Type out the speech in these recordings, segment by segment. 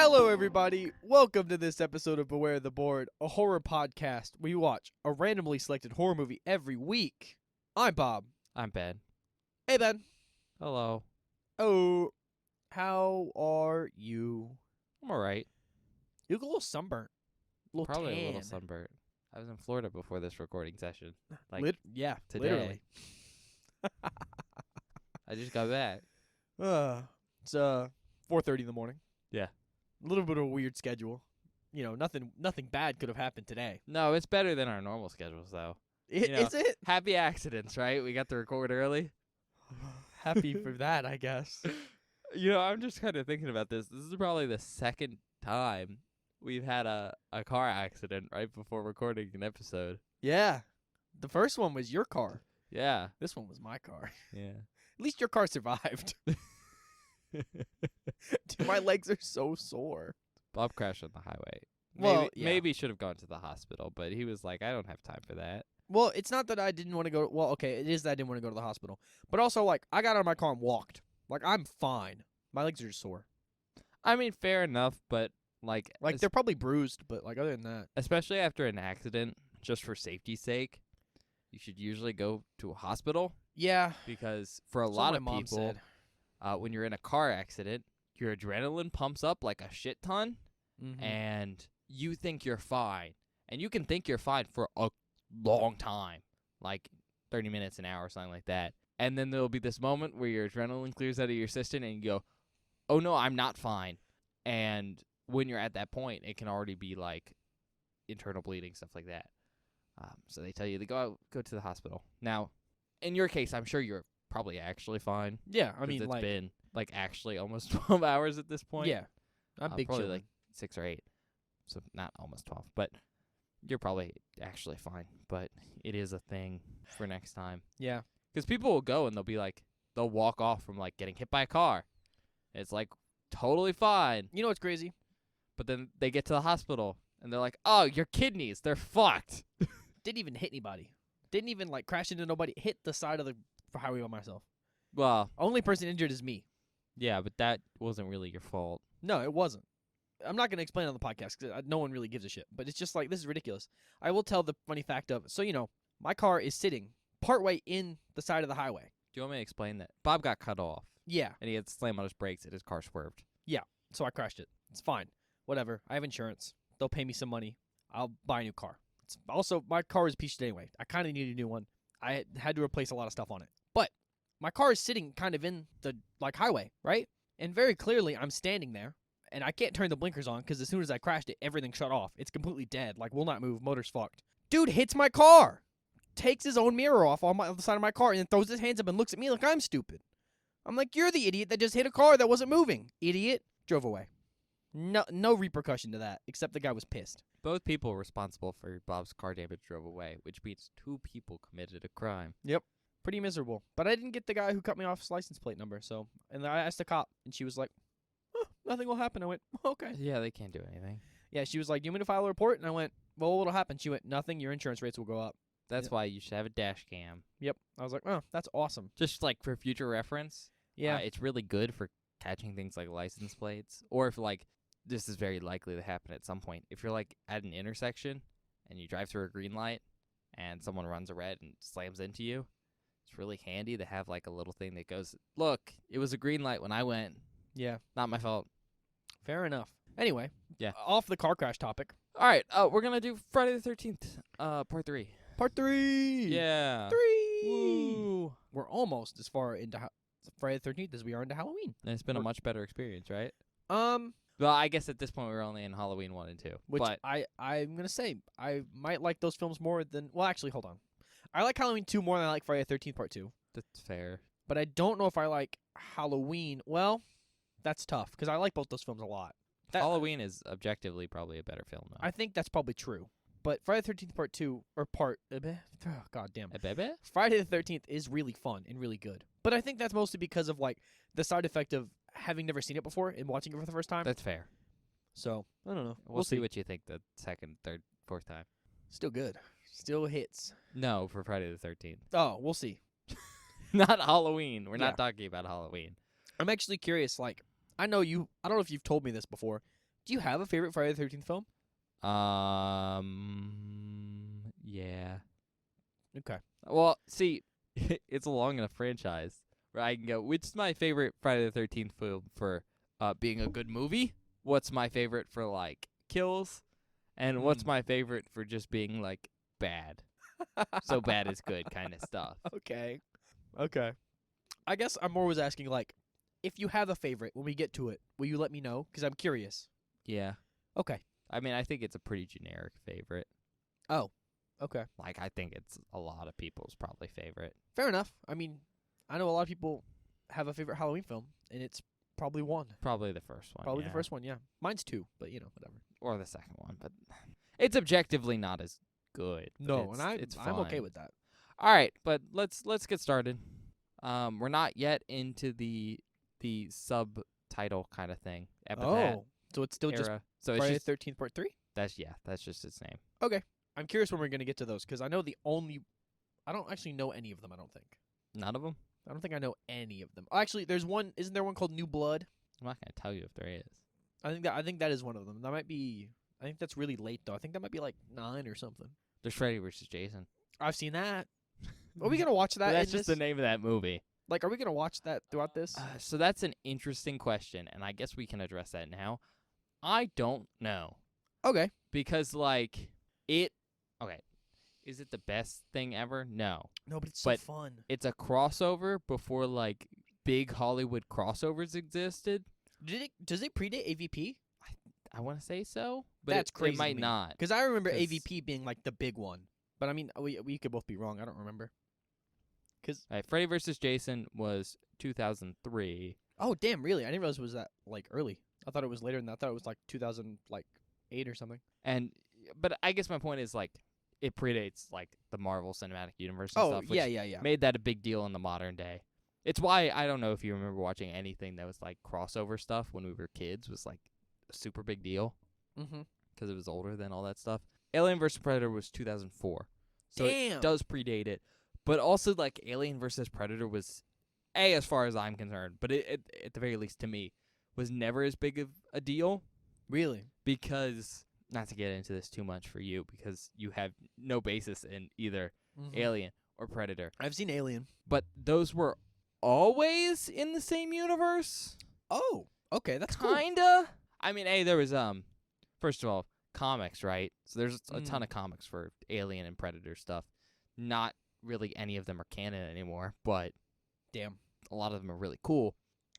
Hello, everybody. Welcome to this episode of Beware the Board, a horror podcast. We watch a randomly selected horror movie every week. I'm Bob. I'm Ben. Hey, Ben. Hello. Oh, how are you? I'm alright. You look a little sunburnt. A little Probably tan. a little sunburnt. I was in Florida before this recording session. Yeah, today. literally. I just got back. It's 4:30 in the morning. Yeah. A little bit of a weird schedule. You know, nothing bad could have happened today. No, it's better than our normal schedules, though. Is it? Happy accidents, right? We got to record early. Happy for that, I guess. I'm just kind of thinking about this. This is probably the second time we've had a car accident right before recording an episode. Yeah. The first one was your car. Yeah. This one was my car. Yeah. At least your car survived. Dude, my legs are so sore. Bob crashed on the highway. Well, yeah. Maybe should have gone to the hospital, but he was like, I don't have time for that. Well, it's not that I didn't want to go. Well, okay, it is that I didn't want to go to the hospital. But also, like, I got out of my car and walked. Like, I'm fine. My legs are just sore. I mean, fair enough, but like they're probably bruised, but, like, other than that. especially after an accident, just for safety's sake, you should usually go to a hospital Yeah. because for a That's what lot my of mom people, said. when you're in a car accident, your adrenaline pumps up like a shit ton, Mhm. and you think you're fine. And you can think you're fine for a long time, like 30 minutes, an hour, something like that. And then there'll be this moment where your adrenaline clears out of your system and you go, oh no, I'm not fine. And when you're at that point, it can already be like internal bleeding, stuff like that. So they tell you to go to the hospital. Now, in your case, I'm sure you're probably actually fine. Yeah, I 'cause mean, it's like, been like actually almost 12 hours at this point. yeah. I'm big probably chillin'. like 6 or 8. So not almost 12, but you're probably actually fine. But it is a thing for next time. Yeah. Because people will go and they'll walk off from like getting hit by a car. It's like totally fine. You know what's crazy? But then they get to the hospital and they're like, oh, your kidneys, they're fucked. Didn't even hit anybody. Didn't even, like, crash into nobody. Hit the side of the highway by myself. Well, Only person injured is me. yeah, but that wasn't really your fault. No, it wasn't. I'm not going to explain it on the podcast because no one really gives a shit. But it's just like, this is ridiculous. I will tell the funny fact of, so, my car is sitting partway in the side of the highway. Do you want me to explain that? Bob got cut off Yeah. and he had to slam on his brakes and his car swerved. So I crashed it. It's fine. Whatever. I have insurance. They'll pay me some money. I'll buy a new car. Also, my car is a piece of shit anyway. I kind of need a new one. I had to replace a lot of stuff on it. But my car is sitting kind of in the, like, highway, right? And very clearly, I'm standing there. And I can't turn the blinkers on because as soon as I crashed it, everything shut off. It's completely dead. Like, will not move. Motor's fucked. Dude hits my car. Takes his own mirror off on the side of my car and then throws his hands up and looks at me like I'm stupid. I'm like, you're the idiot that just hit a car that wasn't moving. Idiot. Drove away. No repercussion to that, except the guy was pissed. Both people responsible for Bob's car damage drove away, which means 2 people committed a crime. Pretty miserable. But I didn't get the guy who cut me off his license plate number, and I asked the cop, and she was like, oh, nothing will happen. I went, okay. Yeah, they can't do anything. Yeah, she was like, do you want me to file a report? And I went, well, what'll happen? She went, nothing, your insurance rates will go up. That's Yep. why you should have a dash cam. Yep. I was like, oh, that's awesome. Just like for future reference. Yeah. It's really good for catching things like license plates. Or if like, this is very likely to happen at some point. If you're like at an intersection and you drive through a green light and someone runs a red and slams into you, it's really handy to have like a little thing that goes, look, it was a green light when I went. Yeah. Not my fault. Fair enough. Anyway. Yeah. Off the car crash topic. All right. We're going to do Friday the 13th, part 3. Part 3. Yeah. 3. Woo. We're almost as far into Friday the 13th as we are into Halloween. And it's been a much better experience, right? Well, Well, I guess at this point we're only in Halloween 1 and 2. which but I'm going to say, I might like those films more than, well, actually, hold on. I like Halloween 2 more than I like Friday the 13th Part 2. that's fair. But I don't know if I like Halloween. Well, that's tough, because I like both those films a lot. Halloween is objectively probably a better film, though. I think that's probably true. But Friday the 13th Part 2, or God damn. Bebe? Friday the 13th is really fun and really good. But I think that's mostly because of, like, the side effect of having never seen it before and watching it for the first time. That's fair. So, I don't know. We'll see what you think the second, third, fourth time. Still good. Still hits. No, for Friday the 13th. Oh, we'll see. Not Halloween. We're Yeah. not talking about Halloween. I'm actually curious, like, I don't know if you've told me this before, Do you have a favorite Friday the 13th film? Yeah. Okay. Well, see, it's a long enough franchise where I can go, which is my favorite Friday the 13th film for being a good movie? What's my favorite for, like, kills? And what's my favorite for just being, like, bad? So bad is good kind of stuff. Okay. I guess I'm more was asking, like, if you have a favorite when we get to it, will you let me know? Because I'm curious. Yeah. Okay. I mean, I think it's a pretty generic favorite. Oh. Okay. Like, I think it's a lot of people's probably favorite. Fair enough. I mean, I know a lot of people have a favorite Halloween film, and it's probably one. Probably the first one. Probably yeah. the first one, yeah. Mine's 2, but, whatever. Or the second one. But it's objectively not as good. but No, and it's I'm okay fine. with that. All right, but let's get started. We're not yet into the subtitle kind of thing. Epitaph So it's still just era. So it's Friday just the 13th Part 3? that's just its name. Okay. I'm curious when we're going to get to those, because I know I don't actually know any of them, I don't think. None of them. I don't think I know any of them. Actually, there's one. Isn't there one called New Blood? I'm not gonna tell you if there is. I think that is one of them. That might be. I think that's really late though. I think that might be like 9 or something. There's Freddy vs. Jason. I've seen that. Are we gonna watch that? But that's in just this? the name of that movie. Like, are we gonna watch that throughout this? So that's an interesting question, and I guess we can address that now. I don't know Okay. because like it. Okay, is it the best thing ever? No. No, but it's so But fun. It's a crossover before like big Hollywood crossovers existed. Does it predate AVP? I want to say so, but That's crazy. it might not. Because I remember 'Cause- AVP being like the big one. But I mean, we could both be wrong. I don't remember. Because Freddy vs. Jason was 2003. oh damn, really? I didn't realize it was that like early. I thought it was later than that. I thought it was like 2008 or something. But I guess my point is like it predates like the Marvel Cinematic Universe and Oh stuff. Which yeah. made that a big deal in the modern day. It's why I don't know if you remember watching anything that was like crossover stuff when we were kids was like a super big deal Mm-hmm. because it was older than all that stuff. Alien vs. Predator was 2004, so Damn. it does predate it. But also like Alien vs. Predator was, as far as I'm concerned, but it at the very least to me was never as big of a deal Really? because not to get into this too much for you because you have no basis in either Alien or Predator. I've seen Alien. But those were always in the same universe? Oh, okay, that's cool. Kinda. I mean, there was first of all, comics, right? So there's a ton of comics for Alien and Predator stuff. Not really any of them are canon anymore, but Damn. a lot of them are really cool.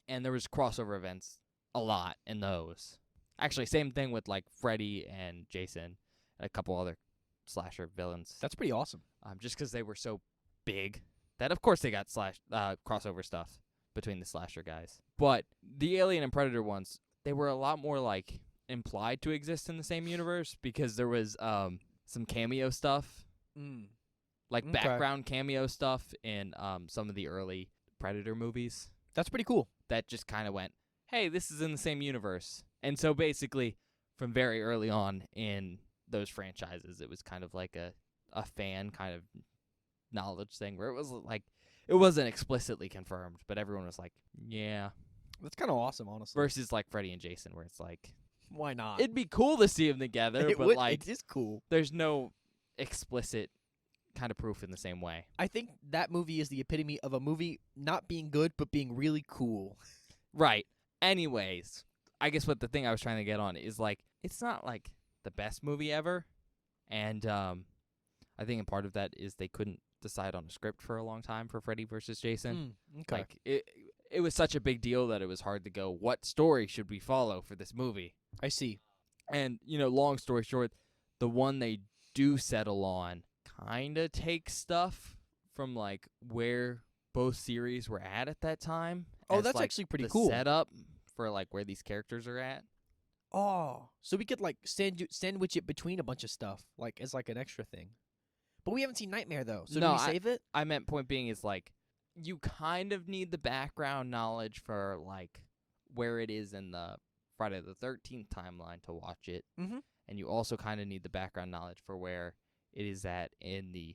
And there was crossover events a lot in those. Actually, same thing with like Freddy and Jason and a couple other slasher villains. That's pretty awesome. Just because they were so big that of course they got crossover stuff between the slasher guys. But the Alien and Predator ones, they were a lot more like implied to exist in the same universe because there was some cameo stuff, like Okay. background cameo stuff in some of the early Predator movies That's pretty cool. that just kind of went, hey, this is in the same universe. And so basically from very early on in those franchises, it was kind of like a fan kind of knowledge thing where it was like, it wasn't explicitly confirmed, but everyone was like, yeah. That's kind of awesome, honestly. Versus like Freddy and Jason where it's like, Why not? it'd be cool to see them together, It but would- like it is cool. there's no explicit kind of proof in the same way. I think that movie is the epitome of a movie not being good but being really cool. Right. Anyways, I guess what the thing I was trying to get on is like, it's not like the best movie ever. And I think a part of that is they couldn't decide on a script for a long time for Freddy versus Jason. Okay. Like it was such a big deal that it was hard to go, what story should we follow for this movie? I see. And, long story short, the one they do settle on kind of takes stuff from like where both series were at that time. Oh, as, that's like, actually pretty the cool. setup for like where these characters are at. Oh, so we could like sandwich it between a bunch of stuff, like as like an extra thing. But we haven't seen Nightmare though, so do No, we save it? I meant point being is like you kind of need the background knowledge for like where it is in the Friday the 13th timeline to watch it. Mm-hmm. And you also kind of need the background knowledge for where it is at in the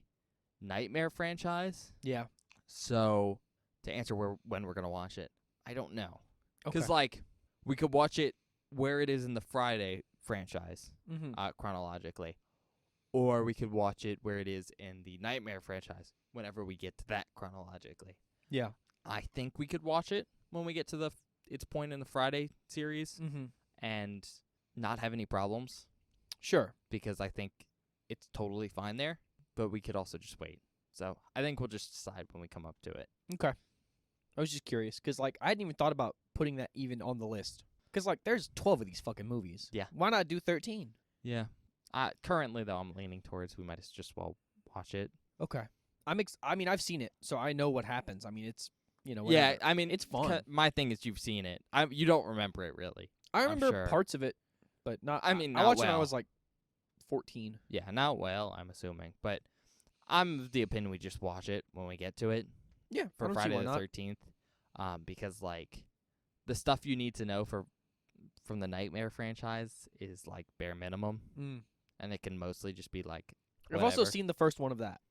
Nightmare franchise. Yeah. So to answer when we're going to watch it, I don't know. Okay. Cuz like we could watch it where it is in the Friday franchise Mm-hmm. chronologically, or we could watch it where it is in the Nightmare franchise whenever we get to that chronologically. Yeah. I think we could watch it when we get to its point in the Friday series Mm-hmm. and not have any problems, Sure. because I think it's totally fine there, but we could also just wait. So I think we'll just decide when we come up to it. Okay. I was just curious because, like, I hadn't even thought about putting that even on the list. Because, like, there's 12 of these fucking movies. Yeah. Why not do 13? Yeah. Currently, though, I'm leaning towards we might as just well watch it. Okay. I mean, I've seen it, so I know what happens. I mean, it's, Yeah, whatever. I mean, It's fun. My thing is you've seen it. You don't remember it, really. I remember sure. parts of it, but not. I mean, I not watched it when I well. was, like, 14. Yeah, not well, I'm assuming. But I'm of the opinion we just watch it when we get to it Yeah. I for don't see Friday why the not. 13th. Because, like, the stuff you need to know from the Nightmare franchise is, like, bare minimum. Mm. And it can mostly just be, like, I've also whatever. seen the first one of that.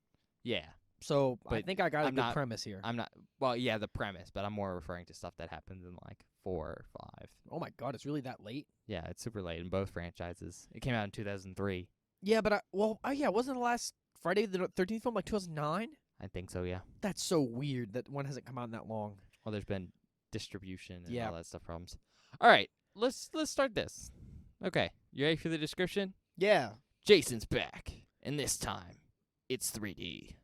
Yeah. So I But think I got a I'm good not- premise here. I'm not... Well, yeah, the premise, but I'm more referring to stuff that happens in, like, 4 or 5. Oh, my God. It's really that late? Yeah, it's super late in both franchises. It came out in 2003. Yeah, but wasn't the last Friday the 13th film like 2009? I think so, yeah. That's so weird that one hasn't come out in that long. Well, there's been distribution and Yeah. all that stuff problems. All right, let's start this. Okay, you ready for the description? Yeah. Jason's back, and this time, it's 3D.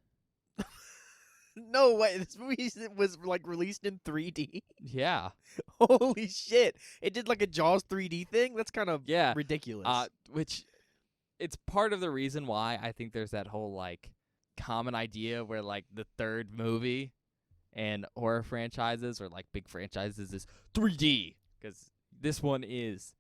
No way. This movie was like released in 3D. Yeah, Holy shit. It did like a Jaws 3D thing? That's kind of yeah. ridiculous. Which, it's part of the reason why I think there's that whole, like, common idea where, like, the third movie and horror franchises or, like, big franchises is 3D. Because this one is.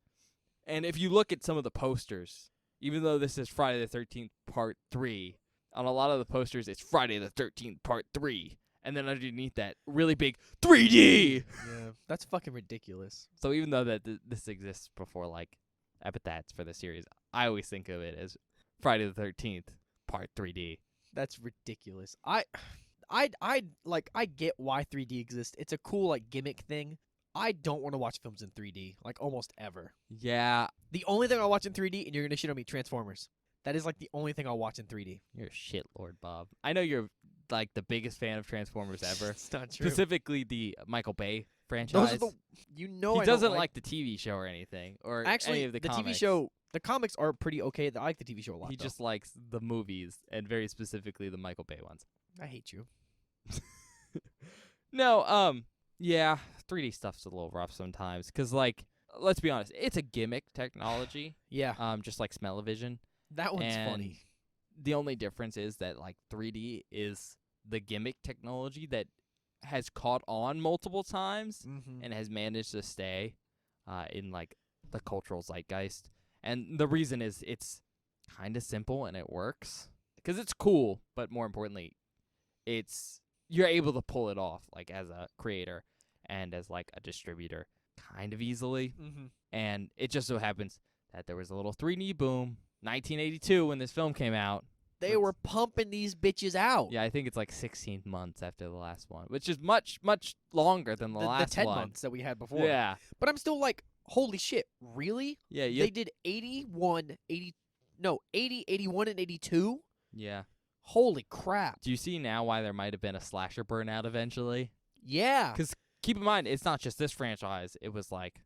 And if you look at some of the posters, even though this is Friday the 13th Part 3, on a lot of the posters, it's Friday the 13th Part 3. And then underneath that, really big 3D! Yeah. That's fucking ridiculous. So even though that this exists before, like, epithets for the series, I always think of it as Friday the 13th Part 3D. That's ridiculous. I get why 3D exists. It's a cool like gimmick thing. I don't want to watch films in 3D like almost ever. Yeah, The only thing I'll watch in 3D, and you're gonna shit on me, Transformers. That is like the only thing I'll watch in 3D. you're a shit lord, Bob. I know you're, like, the biggest fan of Transformers ever. It's not true. Specifically the Michael Bay franchise. Those are the he I doesn't don't like the TV show or anything, or actually any of the TV comics. show. The comics are pretty okay. I like the TV show a lot. He though. just likes the movies, and very specifically the Michael Bay ones. I hate you. No, yeah, 3D stuff's a little rough sometimes, because, like, let's be honest, it's a gimmick technology, Yeah, just like smell-o-vision. that one's and funny. The only difference is that, like, 3D is the gimmick technology that has caught on multiple times Mm-hmm. and has managed to stay in, like, the cultural zeitgeist. And the reason is it's kind of simple and it works. Because it's cool, but more importantly, you're able to pull it off, like, as a creator and as, like, a distributor kind of easily. Mm-hmm. And it just so happens that there was a little 3D boom, 1982, when this film came out. They were pumping these bitches out. Yeah, I think it's like 16 months after the last one, which is much, much longer than the last the 10 one. months that we had before. Yeah. But I'm still like, holy shit, really? Yeah, They did 80, 81, and 82? yeah. Holy crap. Do you see now why there might have been a slasher burnout eventually? Yeah. 'Cause keep in mind, it's not just this franchise. It was like,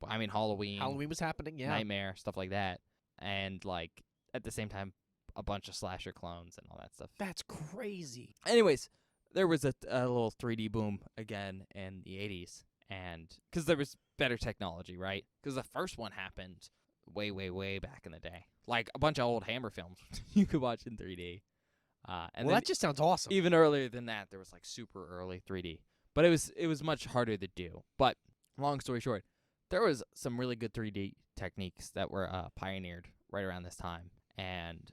I mean, Halloween, Halloween was happening, yeah. Nightmare, stuff like that. And, like, at the same time, a bunch of slasher clones and all that stuff. That's crazy. Anyways, there was a little 3D boom again in the 80s. And because there was better technology, right? Because the first one happened way, way, way back in the day. Like a bunch of old Hammer films you could watch in 3D. And Well, then that just sounds awesome. even earlier than that, there was like super early 3D. But it was much harder to do. But long story short, there was some really good 3D techniques that were pioneered right around this time. And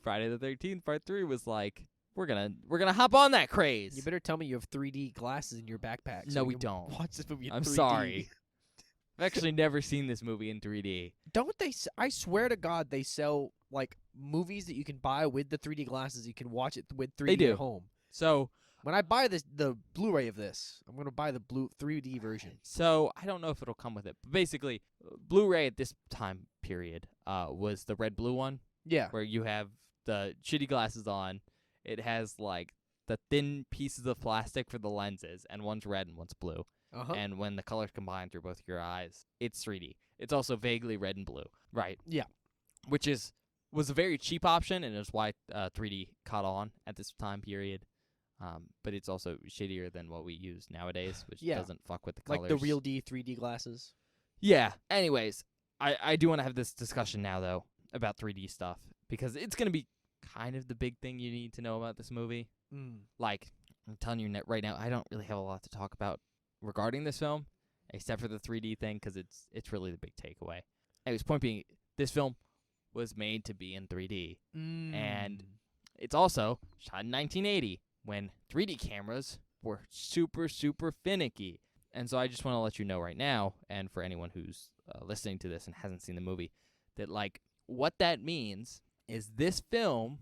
Friday the 13th Part 3 was like, we're gonna hop on that craze. You better tell me you have 3D glasses in your backpack. No, so we can don't. Watch this movie in I'm 3D. sorry. I've actually never seen this movie in 3D. Don't they? I swear to God, they sell like movies that you can buy with the 3D glasses. You can watch it with 3D do. at home. So When I buy the Blu-ray of this, I'm gonna buy the 3D version. So I don't know if it'll come with it. But basically, Blu-ray at this time period was the red-blue one, Yeah. where you have the shitty glasses on. It has like the thin pieces of plastic for the lenses, and one's red and one's blue. Uh-huh. And when the colors combine through both your eyes, it's 3D. It's also vaguely red and blue, right? Yeah. Which was a very cheap option, and is why 3D caught on at this time period. But it's also shittier than what we use nowadays, which Yeah. doesn't fuck with the colors. Like the real 3D glasses. Yeah. Anyways, I do want to have this discussion now, though, about 3D stuff, because it's going to be kind of the big thing you need to know about this movie. Like, I'm telling you right now, I don't really have a lot to talk about regarding this film, except for the 3D thing, because it's really the big takeaway. Anyways, point being, this film was made to be in 3D, and it's also shot in 1980, when 3D cameras were super, super finicky. And so I just want to let you know right now, and for anyone who's listening to this and hasn't seen the movie, that, like, what that means is this film,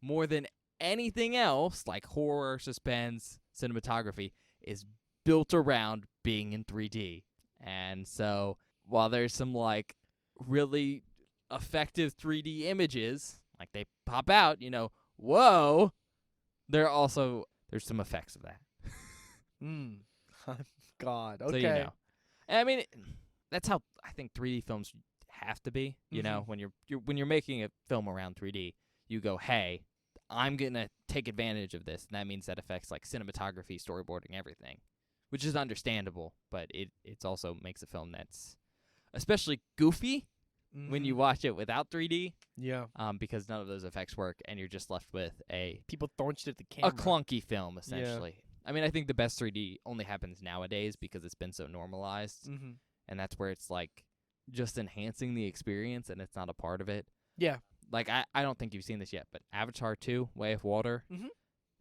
more than anything else, like horror, suspense, cinematography, is built around being in 3D. And so while there's some, like, really effective 3D images, like they pop out, whoa, there's some effects of that. God, okay. So you know. And I mean, that's how I think 3D films have to be. You know, when you're making a film around 3D, you go, hey, I'm gonna take advantage of this, and that means that affects like cinematography, storyboarding, everything, which is understandable. But it's also makes a film that's especially goofy when you watch it without 3D. Yeah. Because none of those effects work, and you're just left with people throwing shit at the camera. A clunky film, essentially. I mean, I think the best 3D only happens nowadays because it's been so normalized, and that's where it's like just enhancing the experience, and it's not a part of it. Yeah. Like, I don't think you've seen this yet, but Avatar 2, Way of Water, have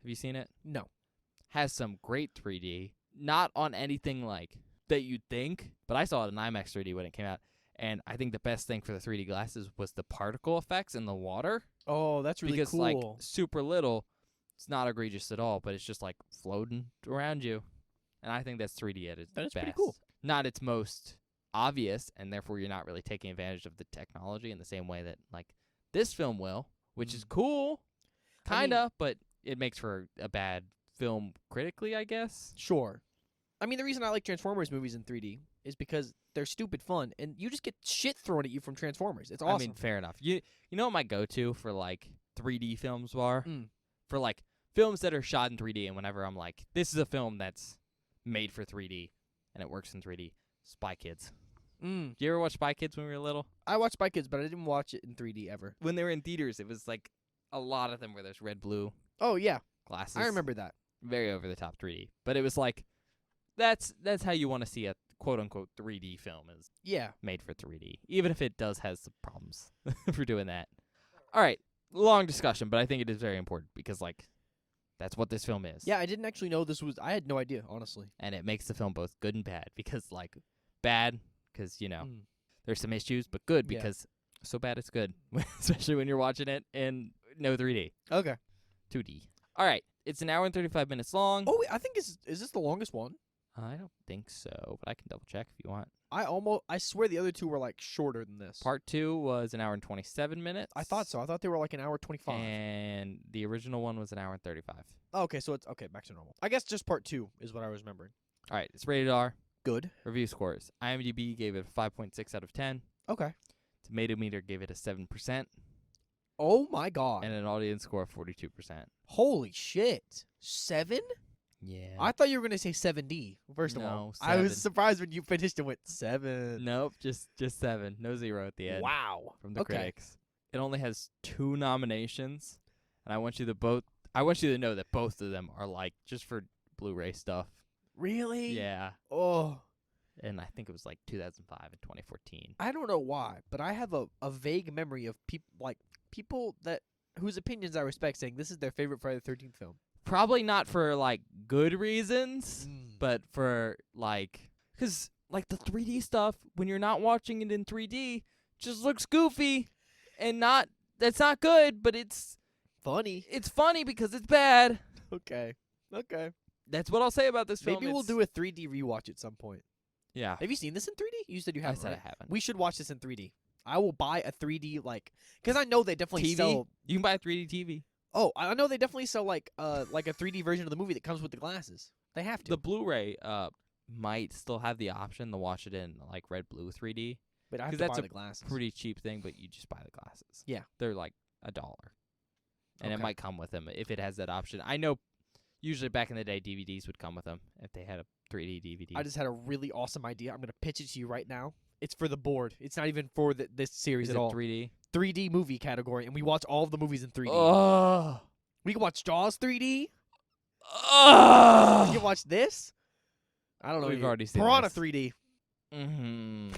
you seen it? No. Has some great 3D, not on anything like that you'd think, but I saw it in IMAX 3D when it came out, and I think the best thing for the 3D glasses was the particle effects in the water. Oh, that's really because, cool. like, super little, it's not egregious at all, but it's just, like, floating around you. And I think that's 3D at its best. That is pretty cool. Not its most obvious, and therefore you're not really taking advantage of the technology in the same way that, like, this film will, which is cool, kinda, but it makes for a bad film critically, I guess. Sure. I mean, the reason I like Transformers movies in 3D is because they're stupid fun, and you just get shit thrown at you from Transformers. It's awesome. I mean, fair enough. You know what my go-to for, like, 3D films are? For, like, films that are shot in 3D, and whenever I'm like, this is a film that's made for 3D, and it works in 3D, Spy Kids. Did you ever watch Spy Kids when we were little? I watched Spy Kids, but I didn't watch it in 3D ever. When they were in theaters, it was, like, a lot of them where there's red-blue Oh, yeah. glasses. I remember that. Very over-the-top 3D. But it was, like, that's how you want to see a quote-unquote 3D film is made for 3D, even if it does has some problems for doing that. All right, long discussion, but I think it is very important because, like, that's what this film is. Yeah, I didn't actually know this was... I had no idea, honestly. And it makes the film both good and bad because, like, bad because, there's some issues, but good because so bad it's good, especially when you're watching it in no 3D. Okay. 2D. All right, it's an hour and 35 minutes long. Oh, wait, I think is this the longest one? I don't think so, but I can double check if you want. I swear the other two were, like, shorter than this. Part 2 was an hour and 27 minutes. I thought so. I thought they were, like, an hour 25. And the original one was an hour and 35. Oh, okay, so it's... Okay, back to normal. I guess just part 2 is what I was remembering. All right, it's rated R. Good. Review scores. IMDb gave it a 5.6 out of 10. Okay. Tomato Meter gave it a 7%. Oh, my God. And an audience score of 42%. Holy shit. 7? Yeah. I thought you were going to say 7D, first of all. 7. I was surprised when you finished and went 7. Nope, just 7. No 0 at the end. Wow. From the critics. It only has 2 nominations. And I want you to know that both of them are, like, just for Blu-ray stuff. Really? Yeah. Oh. And I think it was, like, 2005 and 2014. I don't know why, but I have a vague memory of people that whose opinions I respect saying this is their favorite Friday the 13th film. Probably not for, like, good reasons, but for, like... Because, like, the 3D stuff, when you're not watching it in 3D, just looks goofy. And that's not good, but it's... Funny. It's funny because it's bad. Okay. That's what I'll say about this film. Maybe we'll do a 3D rewatch at some point. Yeah. Have you seen this in 3D? You said you I haven't. said right? I haven't. We should watch this in 3D. I will buy a 3D because I know they definitely TV? sell. You can buy a 3D TV. Oh, I know they definitely sell like a 3D version of the movie that comes with the glasses. They have to. The Blu-ray might still have the option to watch it in like red blue 3D. But I have 'Cause to that's buy a the glasses. Pretty cheap thing, but you just buy the glasses. Yeah. They're like $1. And it Okay. might come with them if it has that option. I know usually back in the day DVDs would come with them if they had a 3D DVD. I just had a really awesome idea. I'm gonna pitch it to you right now. It's for the board. It's not even for this series Is at it all. 3D? 3D movie category, and we watch all of the movies in 3D. Oh. We can watch Jaws 3D. Oh. We can watch this. I don't know. We've already seen Piranha this. 3D. Mm-hmm.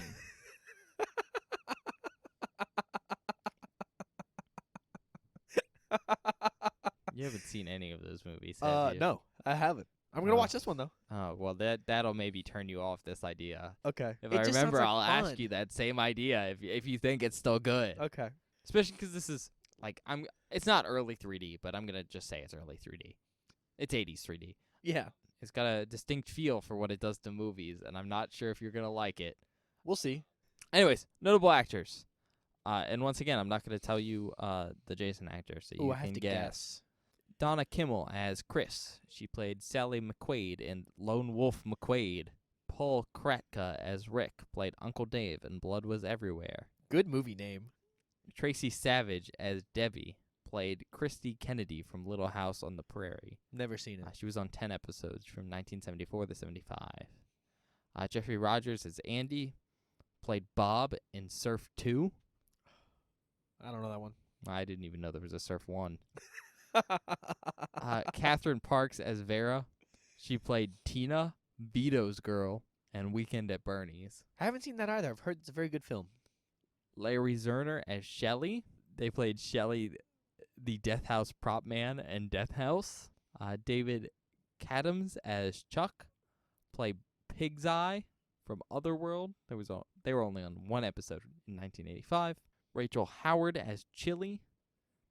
You haven't seen any of those movies, have you? No, I haven't. I'm gonna Oh. watch this one though. Oh, well, that'll maybe turn you off this idea. Okay. If It I just sounds remember, like I'll fun. ask you that same idea if you think it's still good. Okay. Especially because this is like it's not early 3D, but I'm gonna just say it's early 3D. It's 80s 3D. Yeah. It's got a distinct feel for what it does to movies, and I'm not sure if you're gonna like it. We'll see. Anyways, notable actors. And once again, I'm not gonna tell you the Jason actor, so you Ooh, I can have to guess. Donna Kimmel as Chris. She played Sally McQuaid in Lone Wolf McQuaid. Paul Kratka as Rick played Uncle Dave in Blood Was Everywhere. Good movie name. Tracy Savage as Debbie played Christy Kennedy from Little House on the Prairie. Never seen it. She was on 10 episodes from 1974 to 75. Jeffrey Rogers as Andy played Bob in Surf 2. I don't know that one. I didn't even know there was a Surf 1. Catherine Parks as Vera. She played Tina, Beato's girl, and Weekend at Bernie's. I haven't seen that either. I've heard it's a very good film. Larry Zerner as Shelly. They played Shelly, the Death House prop man, and Death House. David Cadams as Chuck. Played Pig's Eye from Otherworld. They were only on one episode in 1985. Rachel Howard as Chili.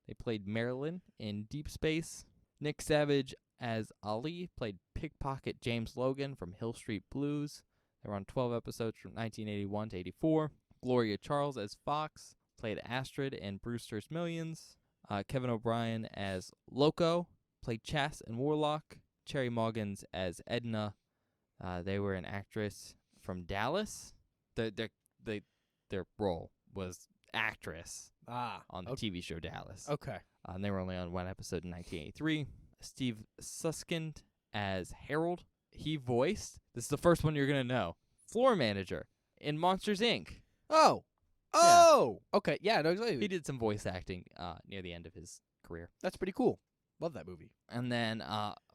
They played Marilyn in Deep Space. Nick Savage as Ali played pickpocket James Logan from Hill Street Blues. They were on 12 episodes from 1981 to 84. Gloria Charles as Fox played Astrid in Brewster's Millions. Kevin O'Brien as Loco played Chas and Warlock. Cherry Moggins as Edna. They were an actress from Dallas. Their role was actress on the TV show Dallas. Okay. And they were only on one episode in 1983. Steve Suskind as Harold. He voiced, this is the first one you're going to know, floor manager in Monsters, Inc. Oh. Oh. Okay. Yeah, no, exactly. He did some voice acting near the end of his career. That's pretty cool. Love that movie. And then,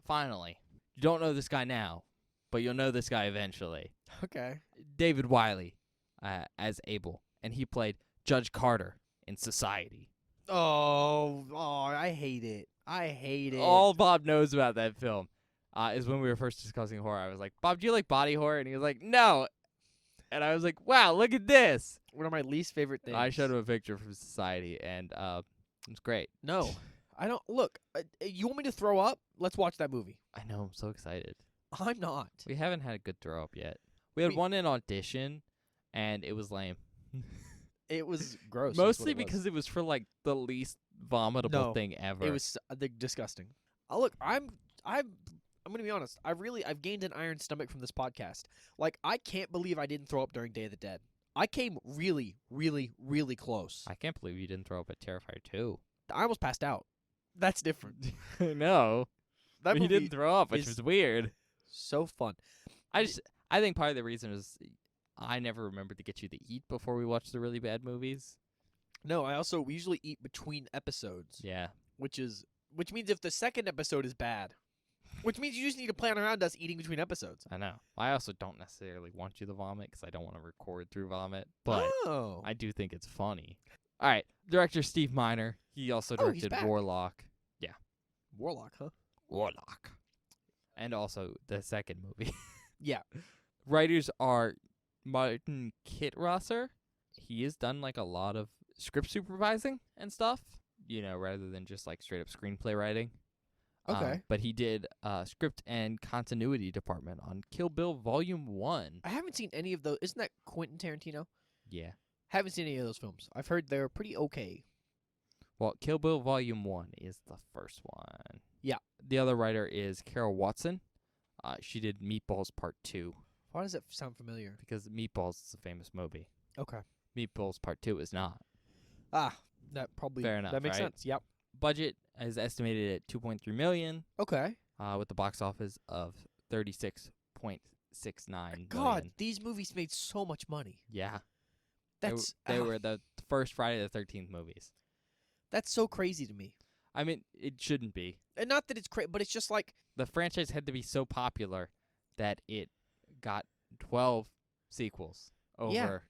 finally, you don't know this guy now, but you'll know this guy eventually. Okay. David Wiley as Abel. And he played Judge Carter in Society. Oh, I hate it. I hate it. All Bob knows about that film is when we were first discussing horror. I was like, Bob, do you like body horror? And he was like, no. And I was like, wow, look at this. One of my least favorite things. I showed him a picture from Society, and it's great. No, I don't. Look, you want me to throw up? Let's watch that movie. I know, I'm so excited. I'm not. We haven't had a good throw up yet. We had one in audition, and it was lame. It was gross. Mostly because it was for like the least vomitable thing ever. It was disgusting. Look, I'm gonna be honest. I've gained an iron stomach from this podcast. Like, I can't believe I didn't throw up during Day of the Dead. I came really, really, really close. I can't believe you didn't throw up at Terrifier 2. I almost passed out. That's different. No. That He movie didn't throw up, which is was weird. so fun. I think part of the reason is I never remembered to get you to eat before we watched the really bad movies. No, we usually eat between episodes. Yeah. Which means if the second episode is bad, which means you just need to plan around us eating between episodes. I know. I also don't necessarily want you to vomit because I don't want to record through vomit, but I do think it's funny. All right. Director Steve Miner. He also he's directed back. Warlock. Yeah. Warlock, huh? Warlock. And also the second movie. Yeah. Writers are Martin Kittrosser. He has done like a lot of script supervising and stuff, rather than just like straight up screenplay writing. Okay. But he did script and continuity department on Kill Bill Volume 1. I haven't seen any of those. Isn't that Quentin Tarantino? Yeah. Haven't seen any of those films. I've heard they're pretty okay. Well, Kill Bill Volume 1 is the first one. Yeah. The other writer is Carol Watson. She did Meatballs Part 2 Why does that sound familiar? because Meatballs is a famous movie. Okay. Meatballs Part 2 is not. That probably Fair enough, that makes right? sense. Yep. Budget is estimated at $2.3 million, Okay. with the box office of $36.69 God, million. these movies made so much money. Yeah. That's They were the first Friday the 13th movies. that's so crazy to me. I mean, it shouldn't be. And not that it's crazy, but it's just like The franchise had to be so popular that it got 12 sequels over,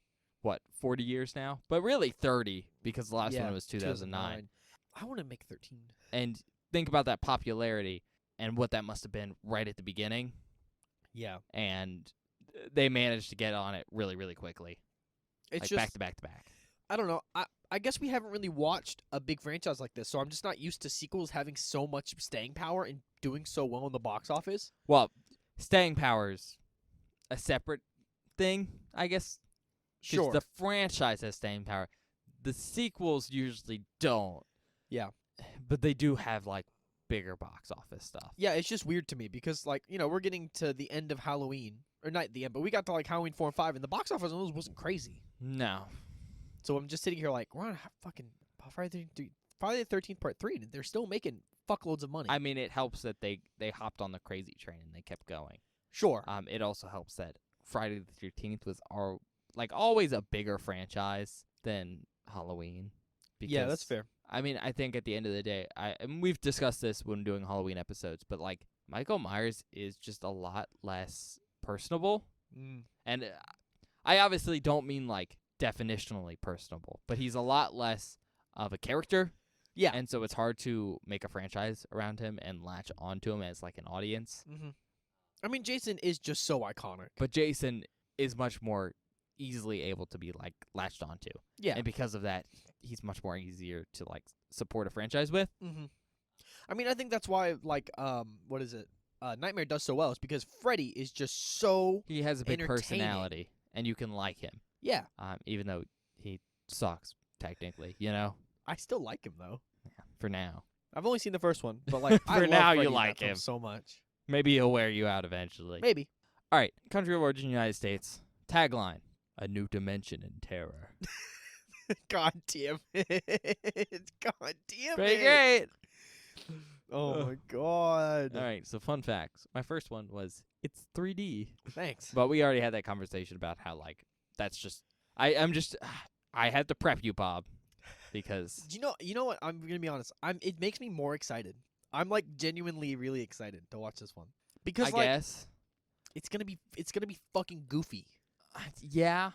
40 years now? But really 30 because the last one was 2009. I want to make 13. And think about that popularity and what that must have been right at the beginning. Yeah. And they managed to get on it really, really quickly. It's like just back to back to back. I don't know. I guess we haven't really watched a big franchise like this, so I'm just not used to sequels having so much staying power and doing so well in the box office. Well, staying power's a separate thing, I guess. 'Cause Sure. the franchise has staying power. The sequels usually don't. Yeah. But they do have, like, bigger box office stuff. Yeah, it's just weird to me because, like, we're getting to the end of Halloween. Or not the end, but we got to, like, Halloween 4 and 5, and the box office on those wasn't crazy. No. So I'm just sitting here like, we're on fucking Friday the 13th Part 3, and they're still making fuckloads of money. I mean, it helps that they hopped on the crazy train and they kept going. Sure. It also helps that Friday the 13th was always a bigger franchise than Halloween. Yeah, that's fair. I mean, I think at the end of the day, and we've discussed this when doing Halloween episodes, but like Michael Myers is just a lot less personable. And I obviously don't mean like definitionally personable, but he's a lot less of a character. Yeah. And so it's hard to make a franchise around him and latch onto him as like an audience. Mm-hmm. I mean, Jason is just so iconic. But Jason is much more easily able to be like latched onto. Yeah. And because of that, he's much more easier to like support a franchise with. Mm-hmm. I mean, I think that's why like what is it? Nightmare does so well is because Freddy is just so He has a big entertaining. personality and you can like him. Yeah. Even though he sucks technically, you know. I still like him though. Yeah, for now. I've only seen the first one, but like I For love now, Freddy you in that like film him. so much. Maybe he'll wear you out eventually. Maybe. All right, country of origin United States. Tagline: a new dimension in terror. God damn it. God damn Pretty it. great. Oh my god. All right, so fun facts. My first one was it's 3D. Thanks. But we already had that conversation about how like that's just I had to prep you, Bob, because You know what? I'm going to be honest. It makes me more excited. I'm like genuinely really excited to watch this one. Because I like guess it's going to be fucking goofy. yeah,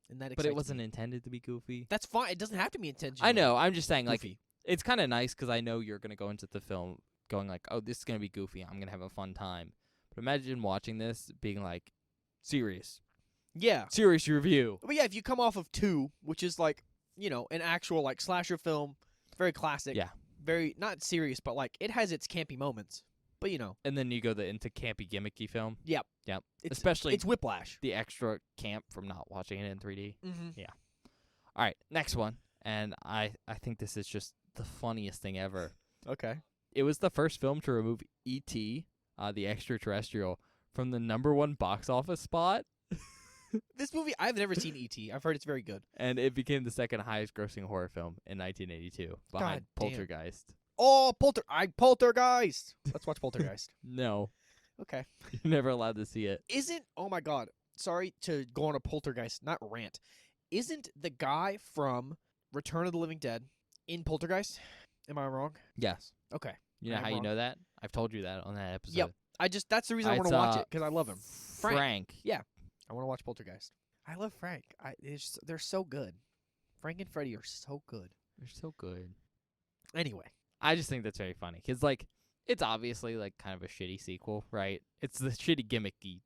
And that but it excites wasn't me. intended to be goofy. That's fine. It doesn't have to be intentional. I know. I'm just saying like Goofy. it's kind of nice because I know you're going to go into the film going like, oh, this is going to be goofy. I'm going to have a fun time. But imagine watching this being like serious review. But yeah, if you come off of 2, which is like, an actual like slasher film, very classic. Yeah. Very not serious, but like it has its campy moments. But And then you go into campy gimmicky film. Yep. Especially it's whiplash. the extra camp from not watching it in 3D. Mm-hmm. All right, next one. And I think this is just the funniest thing ever. Okay. It was the first film to remove E.T., the extraterrestrial, from the #1 box office spot. This movie, I've never seen E.T. I've heard it's very good. And it became the second highest grossing horror film in 1982, behind God damn. Poltergeist. Oh, Poltergeist. Let's watch Poltergeist. No, Okay. you're never allowed to see it. Oh my god. Sorry to go on a Poltergeist, not rant. Isn't the guy from Return of the Living Dead in Poltergeist? Am I wrong? Yes. Okay. You know I'm how you wrong. know that? I've told you that on that episode. Yep. That's the reason I want It's, to watch it, because I love him. Frank. I want to watch Poltergeist. I love Frank. They're so good. Frank and Freddy are so good. They're so good. Anyway. I just think that's very funny because, like, it's obviously like kind of a shitty sequel, right? It's the shitty gimmicky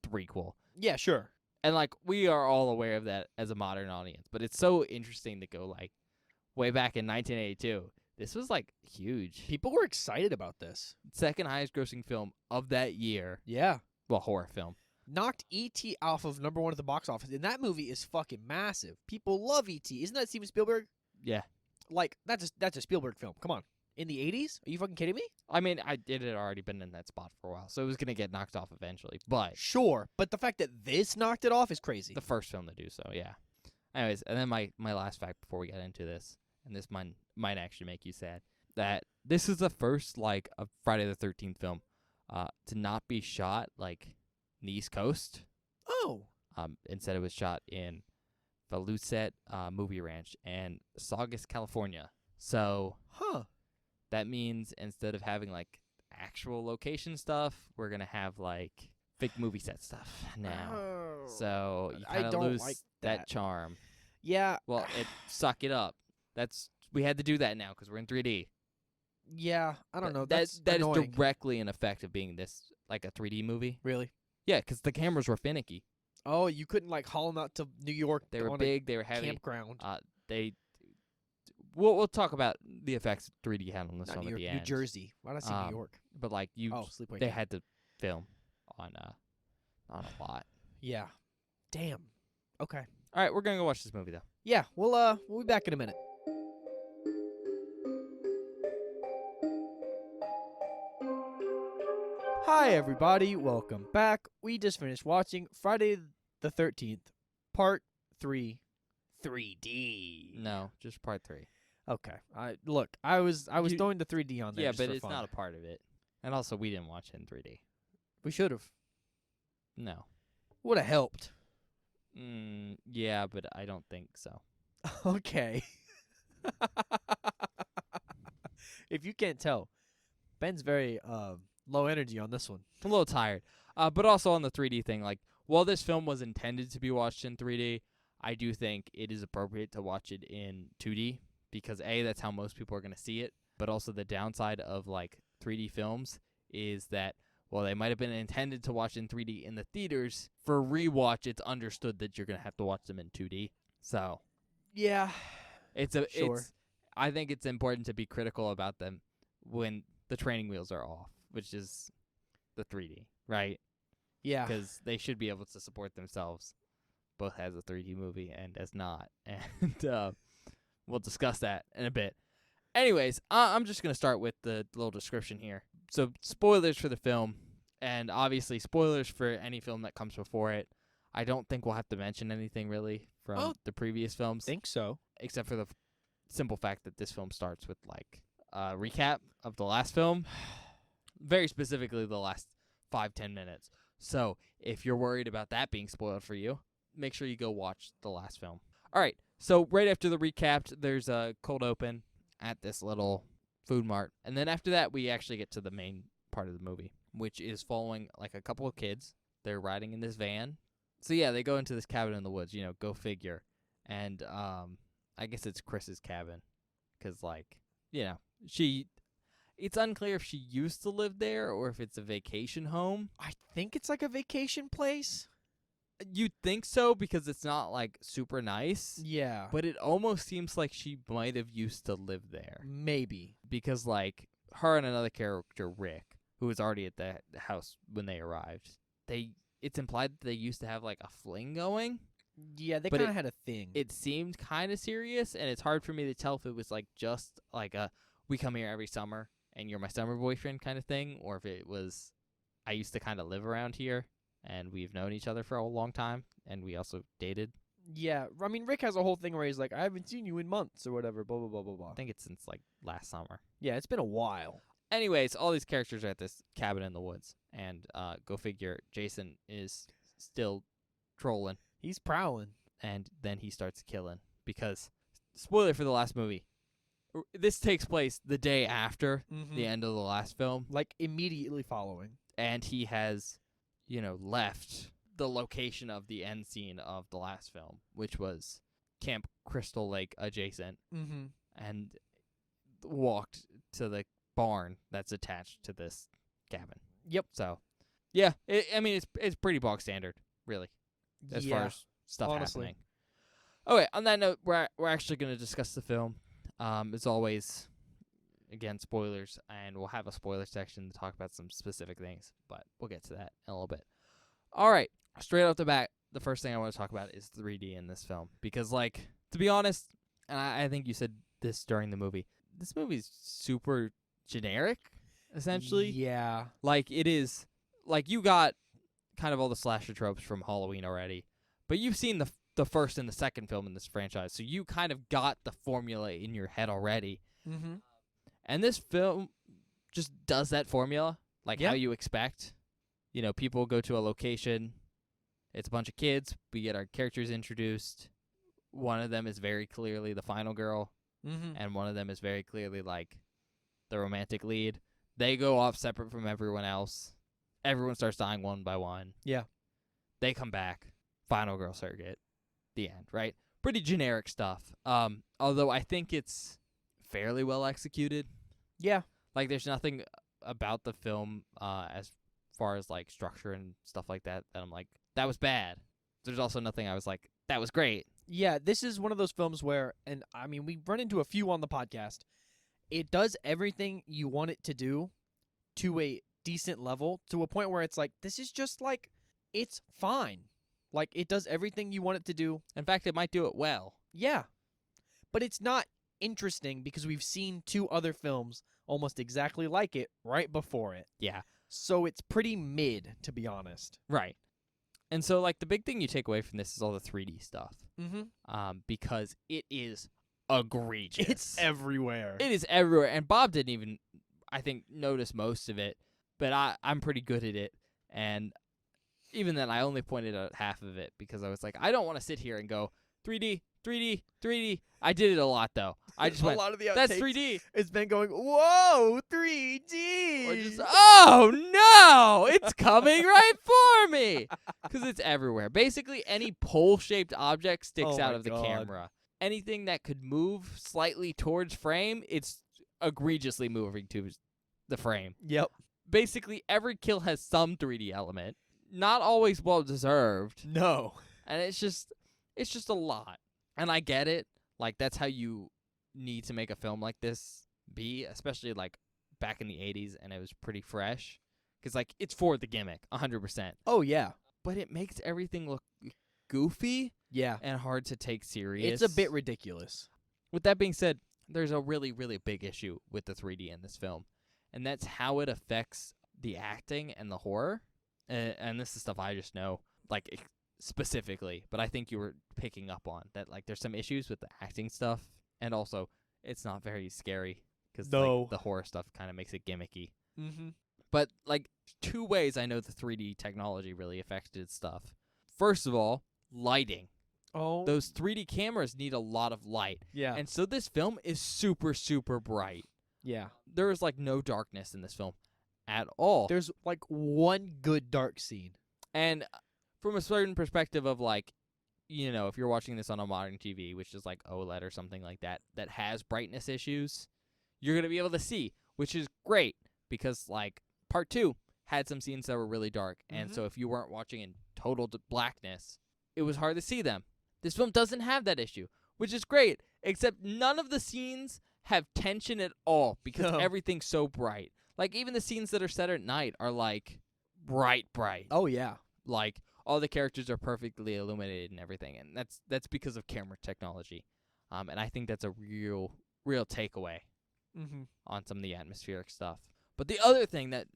threequel, Yeah, sure. and like we are all aware of that as a modern audience. But it's so interesting to go like way back in 1982. this was like huge. People were excited about this. Second highest grossing film of that year. Yeah. Well, horror film. Knocked E.T. off of number 1 at the box office. And that movie is fucking massive. People love E.T. Isn't that Steven Spielberg? Yeah. Like, that's a Spielberg film. Come on. In the 80s? Are you fucking kidding me? I mean, it had already been in that spot for a while, so it was going to get knocked off eventually. But Sure. But the fact that this knocked it off is crazy. the first film to do so, yeah. Anyways, and then my last fact before we get into this, and this might actually make you sad, that this is the first, like, a Friday the 13th film to not be shot, like, in the East Coast. Oh. Instead, it was shot in Voluset Movie Ranch and Saugus, California. So Huh. that means instead of having, like, actual location stuff, we're going to have, like, fake movie set stuff now. Oh. So you I kind of don't lose like that that. charm. Yeah. Well, suck it up. We had to do that now because we're in 3D. Yeah. I don't know. That That's is annoying. directly an effect of being this like a 3D movie. Really? Yeah, because the cameras were finicky. Oh, you couldn't like haul them out to New York. They were on big. They were a heavy. campground. We'll talk about the effects 3D had on this Not film New at York, the New end. Jersey. Why did I say New York? But like Oh, Sleepaway they Camp. had to film on a lot. Yeah. Damn. Okay. All right, we're gonna go watch this movie though. Yeah. We'll be back in a minute. Hi everybody, welcome back. We just finished watching Friday the 13th, Part 3, 3D. No, just part 3. Okay. I was You- throwing the 3D on there. Yeah, just but for it's fun. not a part of it. And also, we didn't watch it in 3D. We should have. No. Would have helped. Yeah, but I don't think so. Okay. If you can't tell, Ben's very low energy on this one. A little tired. But also on the 3D thing, like, while this film was intended to be watched in 3D, I do think it is appropriate to watch it in 2D because, A, that's how most people are going to see it, but also the downside of, like, 3D films is that, well, they might have been intended to watch in 3D in the theaters. For rewatch, it's understood that you're going to have to watch them in 2D. So, Yeah. Sure. I think it's important to be critical about them when the training wheels are off, which is the 3D, right? Yeah. Because they should be able to support themselves, both as a 3D movie and as not. And we'll discuss that in a bit. Anyways, I'm just going to start with the little description here. So, spoilers for the film, and obviously spoilers for any film that comes before it. I don't think we'll have to mention anything really from the previous films, Think so. except for the simple fact that this film starts with, like, a recap of the last film. Very specifically the last 5-10 minutes. So, if you're worried about that being spoiled for you, make sure you go watch the last film. All right, so right after the recap, there's a cold open at this little food mart. And then after that, we actually get to the main part of the movie, which is following, like, a couple of kids. They're riding in this van. So, yeah, they go into this cabin in the woods, go figure. And I guess it's Chris's cabin because, like, it's unclear if she used to live there or if it's a vacation home. I think it's like a vacation place. You'd think so because it's not, like, super nice. Yeah. But it almost seems like she might have used to live there. Maybe. Because, like, her and another character, Rick, who was already at the house when they arrived, it's implied that they used to have, like, a fling going. Yeah, they But kind of had a thing. It seemed kind of serious, and it's hard for me to tell if it was, like, just, like, we come here every summer, and you're my summer boyfriend kind of thing, or if it was, I used to kind of live around here, and we've known each other for a long time, and we also dated. Yeah, I mean, Rick has a whole thing where he's like, I haven't seen you in months or whatever, blah, blah, blah, blah, blah. I think it's since, like, last summer. Yeah, it's been a while. Anyways, all these characters are at this cabin in the woods, and go figure, Jason is still trolling, He's prowling. and then he starts killing, because, spoiler for the last movie, this takes place the day after the end of the last film, Like, immediately following. and he has, left the location of the end scene of the last film, which was Camp Crystal Lake adjacent, Mm-hmm. and walked to the barn that's attached to this cabin. Yep. So, yeah, it's pretty bog standard, really, as far as stuff honestly. happening. Okay, on that note, we're actually going to discuss the film. As always, again, spoilers, and we'll have a spoiler section to talk about some specific things, but we'll get to that in a little bit. All right, straight off the bat, the first thing I want to talk about is 3D in this film. Because, like, to be honest, and I think you said this during the movie, this movie's super generic, essentially. Yeah. Like, it is, like, you got kind of all the slasher tropes from Halloween already, but you've seen the first and the second film in this franchise, so you kind of got the formula in your head already. Mm-hmm. And this film just does that formula, like Yeah. how you expect. You know, people go to a location, it's a bunch of kids, we get our characters introduced. One of them is very clearly the final girl, Mm-hmm. and one of them is very clearly, like, the romantic lead. They go off separate from everyone else. Everyone starts dying one by one. Yeah. They come back. Final girl surrogate. The end, right? Pretty generic stuff. Although I think it's fairly well executed. Yeah. Like, there's nothing about the film as far as, like, structure and stuff like that I'm like, that was bad. There's also nothing I was like, that was great. Yeah, this is one of those films where, and I mean, we've run into a few on the podcast. It does everything you want it to do to a decent level, to a point where it's like, this is just like, it's fine. Like, it does everything you want it to do. In fact, it might do it well. Yeah. But it's not interesting because we've seen 2 other films almost exactly like it right before it. Yeah. So it's pretty mid, to be honest. Right. And so, like, the big thing you take away from this is all the 3D stuff. Mm-hmm. Because it is egregious. It's everywhere. It is everywhere. And Bob didn't even, I think, notice most of it. But I'm pretty good at it. And even then, I only pointed out half of it because I was like, I don't want to sit here and go 3D, 3D, 3D. I did it a lot, though. I just went, lot of the that's 3D. It's been going, whoa, 3D. Or just, oh, no, it's coming right for me. Because it's everywhere. Basically, any pole-shaped object sticks Oh out my of the God. camera. Anything that could move slightly towards frame, it's egregiously moving to the frame. Yep. Basically, every kill has some 3D element. Not always well-deserved. No. And it's just a lot. And I get it. Like, that's how you need to make a film like this be, especially, like, back in the 80s, and it was pretty fresh. Because, like, it's for the gimmick, 100%. Oh, yeah. But it makes everything look goofy Yeah. and hard to take serious. It's a bit ridiculous. With that being said, there's a really, really big issue with the 3D in this film. And that's how it affects the acting and the horror. And this is stuff I just know, like, specifically. But I think you were picking up on that, like, there's some issues with the acting stuff. And also, it's not very scary. Because No. like, the horror stuff kind of makes it gimmicky. Mm-hmm. But, like, 2 ways I know the 3D technology really affected stuff. First of all, lighting. Oh. Those 3D cameras need a lot of light. Yeah. And so this film is super, super bright. Yeah. There is, like, no darkness in this film at all. There's like one good dark scene. And from a certain perspective of, like, you know, if you're watching this on a modern TV, which is like OLED or something like that, that has brightness issues, you're going to be able to see, which is great because, like, Part 2 had some scenes that were really dark. And so if you weren't watching in total blackness, it was hard to see them. This film doesn't have that issue, which is great, except none of the scenes have tension at all because No. everything's so bright. Like, even the scenes that are set at night are, like, bright. Oh, yeah. Like, all the characters are perfectly illuminated and everything, and that's because of camera technology. And I think that's a real takeaway Mm-hmm. on some of the atmospheric stuff. But the other thing that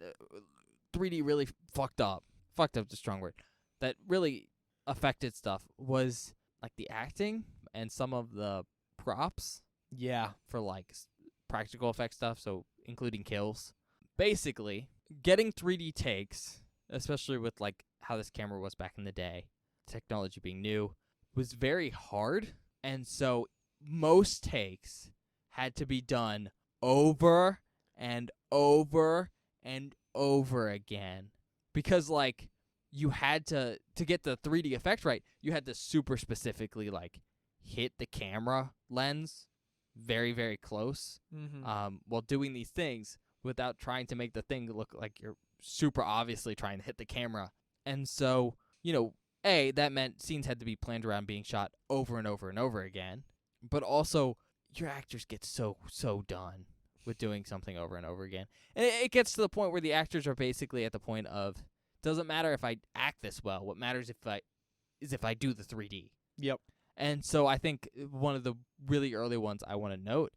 3D really fucked up is a strong word, that really affected stuff was, like, the acting and some of the props Yeah. for, like, practical effect stuff, so including kills. Basically, getting 3D takes, especially with, like, how this camera was back in the day, technology being new, was very hard. And so most takes had to be done over and over and over again. Because, like, you had to get the 3D effect right, you had to super specifically, like, hit the camera lens very, very close Mm-hmm. while doing these things without trying to make the thing look like you're super obviously trying to hit the camera. And so, you know, that meant scenes had to be planned around being shot over and over and over again. But also, your actors get so done with doing something over and over again. And it gets to the point where the actors are basically at the point of, doesn't matter if I act this well. What matters if I do the 3D. Yep. And so I think one of the really early ones I want to note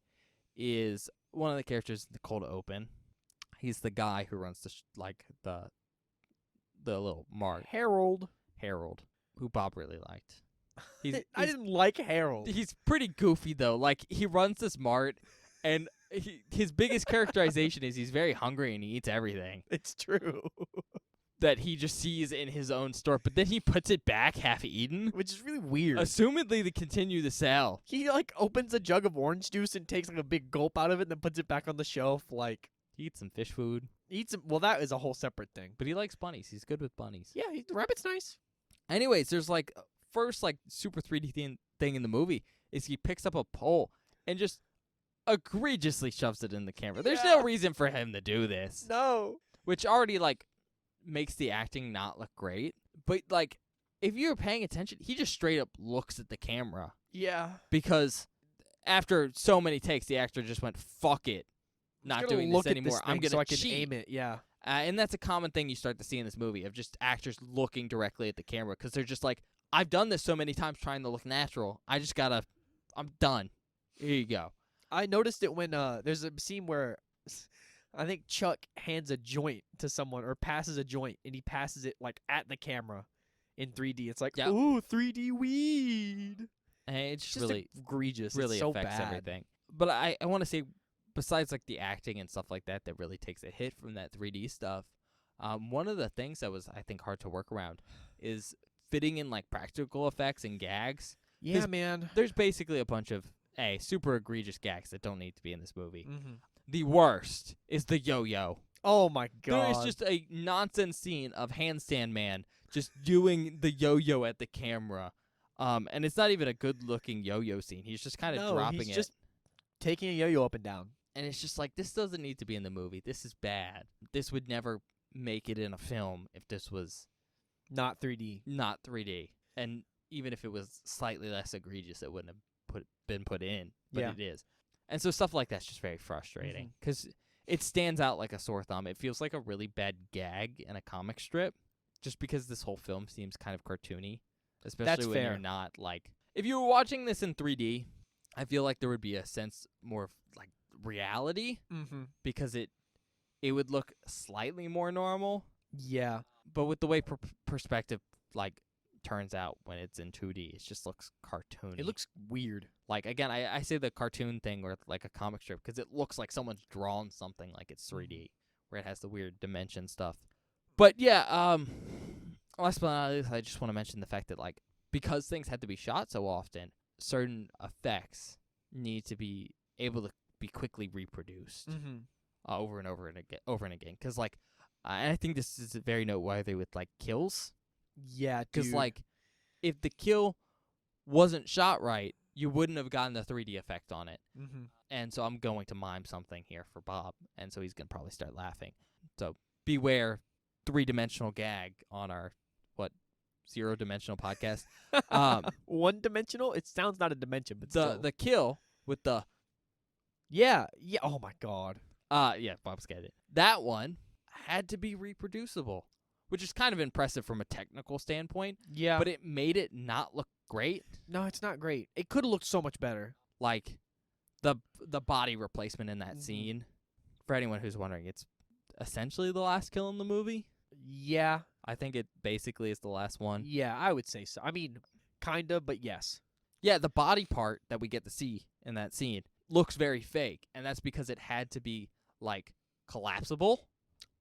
is one of the characters in the cold open. He's the guy who runs the little mart. Harold, who Bob really liked. I didn't like Harold. He's pretty goofy though. Like, he runs this mart, and his biggest characterization is he's very hungry and he eats everything It's true. that he just sees in his own store, but then he puts it back half eaten, Which is really weird. assumedly to continue to sell. He like opens a jug of orange juice and takes like a big gulp out of it and then puts it back on the shelf. Like, He eats some fish food, eats them. Well, that is a whole separate thing. but he likes bunnies. He's good with bunnies. Yeah, the rabbit's nice. Anyways, there's like first like super 3D thing in the movie is he picks up a pole and just egregiously shoves it in the camera. There's no reason for him to do this, No. which already like makes the acting not look great. But like, if you're paying attention, he just straight up looks at the camera Yeah. because after so many takes, the actor just went, "Fuck it, not doing this anymore. I'm gonna so I can cheat." aim it. Yeah. And that's a common thing you start to see in this movie of just actors looking directly at the camera because they're just like, I've done this so many times trying to look natural. I'm done. Here you go. I noticed it when there's a scene where I think Chuck hands a joint to someone or passes a joint and he passes it like at the camera in 3D. It's like, Yep. ooh, 3D weed. And it's It's just just really, egregious. really it's so affects bad. everything. But I want to say, besides like the acting and stuff like that really takes a hit from that 3D stuff, one of the things that was, I think, hard to work around is fitting in like practical effects and gags. Yeah, man. There's basically a bunch of super egregious gags that don't need to be in this movie. Mm-hmm. The worst is the yo-yo. Oh my god. There is just a nonsense scene of Handstand Man just doing the yo-yo at the camera. And it's not even a good-looking yo-yo scene. He's just kind of dropping he's it. just taking a yo-yo up and down. And it's just like, this doesn't need to be in the movie. This is bad. This would never make it in a film if this was Not 3D. not 3D. And even if it was slightly less egregious, it wouldn't have been put in. But Yeah. it is. And so stuff like that's just very frustrating because it stands out like a sore thumb. It feels like a really bad gag in a comic strip just because this whole film seems kind of cartoony, especially when fair. you're not like... If you were watching this in 3D, I feel like there would be a sense more of like reality Mm-hmm. because it would look slightly more normal. Yeah. But with the way perspective like turns out when it's in 2D, it just looks cartoony. It looks weird. like, again, I say the cartoon thing or like a comic strip because it looks like someone's drawn something like it's 3D where it has the weird dimension stuff. But yeah, last but not least, I just want to mention the fact that like because things had to be shot so often, certain effects need to be able to be quickly reproduced Mm-hmm. over and over and again. Because like, and I think this is very noteworthy with like kills. Yeah, Because dude. like, if the kill wasn't shot right, you wouldn't have gotten the 3D effect on it. Mm-hmm. And so I'm going to mime something here for Bob, and so he's gonna probably start laughing. So beware, 3-dimensional gag on our 0-dimensional podcast. One-dimensional? It sounds not a dimension, but still. The kill with the Yeah. Oh my god. yeah, Bob's got it. That one had to be reproducible, which is kind of impressive from a technical standpoint. Yeah. But it made it not look great. No, it's not great. It could have looked so much better. Like the body replacement in that Mhm. scene. For anyone who's wondering, it's essentially the last kill in the movie. Yeah. I think it basically is the last one. Yeah, I would say so. I mean, kinda, but yes. Yeah, the body part that we get to see in that scene looks very fake, and that's because it had to be like collapsible.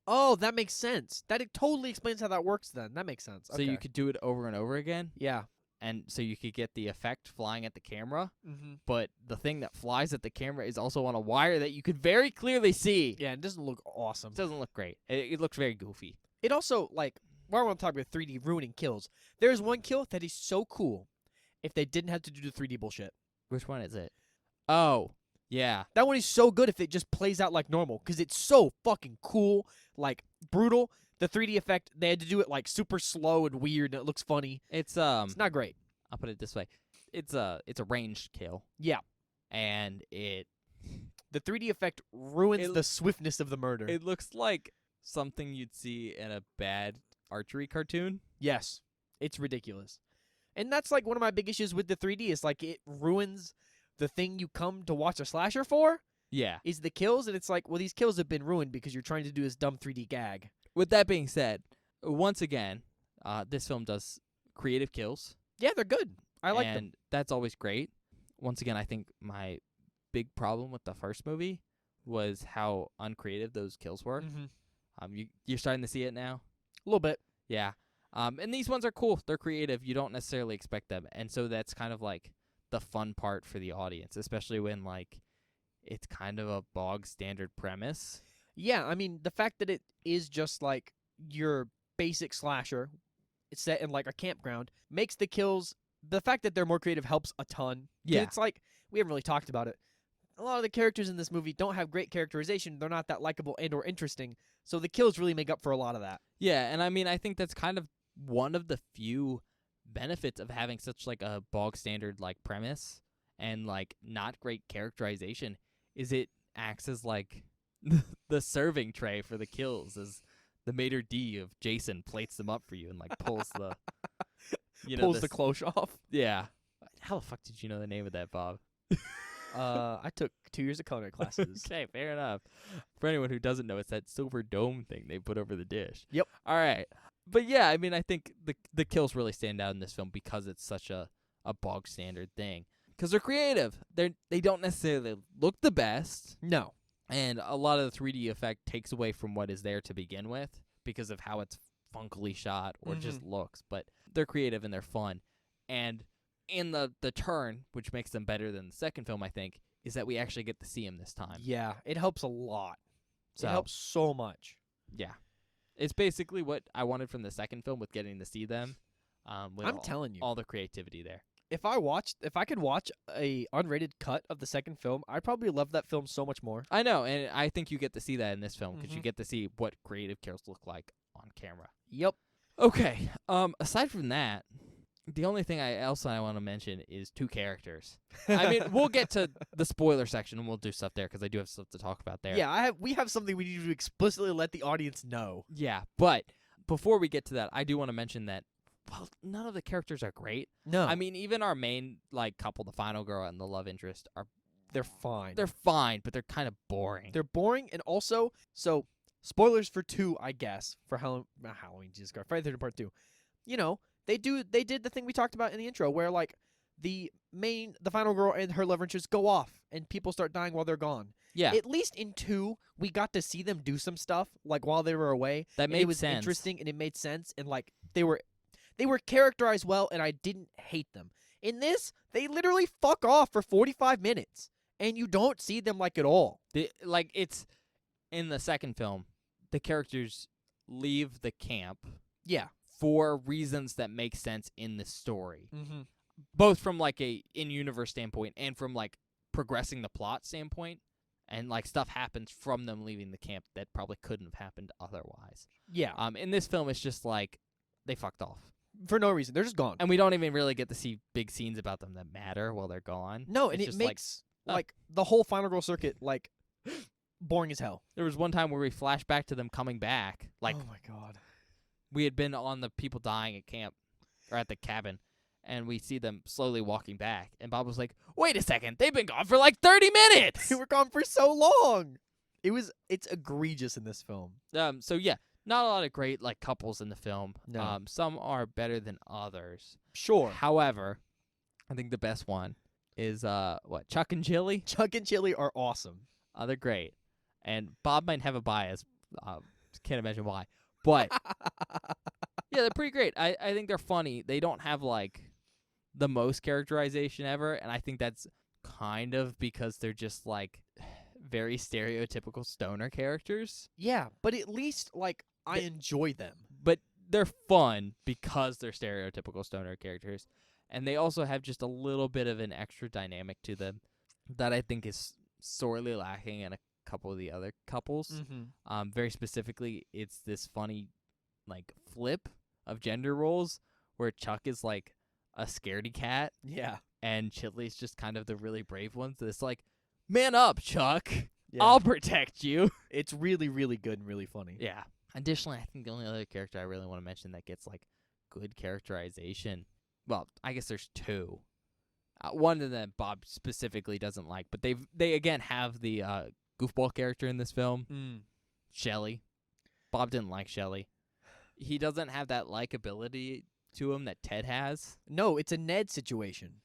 Oh, that makes sense. It totally explains how that works then. That makes sense. So you could do it over and over again, Yeah. and so you could get the effect flying at the camera. Mm-hmm. But the thing that flies at the camera is also on a wire that you could very clearly see. Yeah, it doesn't look awesome. It doesn't look great. It looks very goofy. It also, like, while we're talking about 3D ruining kills, there's one kill that is so cool if they didn't have to do the 3D bullshit. Which one is it? Oh, yeah. That one is so good if it just plays out like normal, because it's so fucking cool, like, brutal. The 3D effect, they had to do it, like, super slow and weird, and it looks funny. It's not great. I'll put it this way. It's a ranged kill. Yeah. And it The 3D effect ruins It- the swiftness of the murder. It looks like something you'd see in a bad archery cartoon. Yes, it's ridiculous. And that's like one of my big issues with the 3D is like it ruins the thing you come to watch a slasher for Yeah. is the kills, and it's like, well, these kills have been ruined because you're trying to do this dumb 3D gag. With that being said, once again, this film does creative kills. Yeah, they're good. I like them. And that's always great. Once again, I think my big problem with the first movie was how uncreative those kills were. Mm-hmm. You're starting to see it now. A little bit. Yeah. And these ones are cool. They're creative. You don't necessarily expect them. And so that's kind of like the fun part for the audience, especially when like it's kind of a bog standard premise. Yeah, I mean, the fact that it is just like your basic slasher, it's set in like a campground, makes the kills, the fact that they're more creative helps a ton. 'Cause Yeah. It's like, we haven't really talked about it. A lot of the characters in this movie don't have great characterization. They're not that likable and or interesting. So the kills really make up for a lot of that. Yeah, and I mean, I think that's kind of one of the few benefits of having such like a bog standard like premise and like not great characterization is it acts as like the serving tray for the kills as the maitre d' of Jason plates them up for you and like pulls the Pulls the cloche off. Yeah. How the fuck did you know the name of that, Bob? I took 2 years of culinary classes. Okay, fair enough. For anyone who doesn't know, it's that silver dome thing they put over the dish. Yep. All right. But yeah, I mean, I think the kills really stand out in this film because it's such a bog standard thing. Because they're creative. They don't necessarily look the best. No. And a lot of the 3D effect takes away from what is there to begin with because of how it's funkily shot or just looks. But they're creative and they're fun. And in the turn, which makes them better than the second film, I think, is that we actually get to see him this time. Yeah, it helps a lot. So, it helps so much. Yeah. It's basically what I wanted from the second film with getting to see them. With I'm telling you. all the creativity there. If I could watch a unrated cut of the second film, I'd probably love that film so much more. I know, and I think you get to see that in this film because you Mhm. get to see what creative kills look like on camera. Yep. Okay. Aside from that, the only thing I want to mention is two characters. I mean, we'll get to the spoiler section and we'll do stuff there because I do have stuff to talk about there. Yeah, we have something we need to explicitly let the audience know. Yeah, but before we get to that, I do want to mention that well, none of the characters are great. No, I mean, even our main like couple, the final girl and the love interest, they're fine. they're fine, but they're kind of boring. They're boring, and also, so spoilers for 2, I guess, for Halloween, Jesus Christ, Friday the 13th Part 2. You know, they did the thing we talked about in the intro, where like the final girl and her love interest go off, and people start dying while they're gone. Yeah, At least in 2, we got to see them do some stuff like while they were away. that And made it was sense. interesting and it made sense, and like they were characterized well, and I didn't hate them. In this, they literally fuck off for 45 minutes, and you don't see them like at all. Like it's in the second film, the characters leave the camp Yeah. for reasons that make sense in the story, Mm-hmm. both from like a in-universe standpoint and from like progressing the plot standpoint. And like stuff happens from them leaving the camp that probably couldn't have happened otherwise. Yeah. In this film, it's just like they fucked off. For no reason. They're just gone. And we don't even really get to see big scenes about them that matter while they're gone. No, It's and it just makes oh. like the whole Final Girl circuit like boring as hell. There was one time where we flashed back to them coming back. Like oh my god. we had been on the people dying at camp or at the cabin, and we see them slowly walking back. And Bob was like, "Wait a second, they've been gone for like 30 minutes." They were gone for so long. It's egregious in this film. So yeah, not a lot of great like couples in the film. No. Some are better than others. Sure. However, I think the best one is Chuck and Chili. Chuck and Chili are awesome. They're great, and Bob might have a bias. Can't imagine why, but yeah, they're pretty great. I think they're funny. They don't have like the most characterization ever, and I think that's kind of because they're just like very stereotypical stoner characters. Yeah, but at least like I They- enjoy them. But they're fun because they're stereotypical stoner characters, and they also have just a little bit of an extra dynamic to them that I think is sorely lacking in a couple of the other couples. Mm-hmm. Very specifically, it's this funny like flip of gender roles where Chuck is like a scaredy cat Yeah. and Chili's just kind of the really brave ones. It's like Man up, Chuck. Yeah. I'll protect you. It's really, really good and really funny. Yeah. Additionally, I think the only other character I really want to mention that gets like good characterization. Well, I guess there's two. One of them Bob specifically doesn't like, but they again have the goofball character in this film, Shelly. Bob didn't like Shelly. He doesn't have that likability to him that Ted has. No, it's a Ned situation.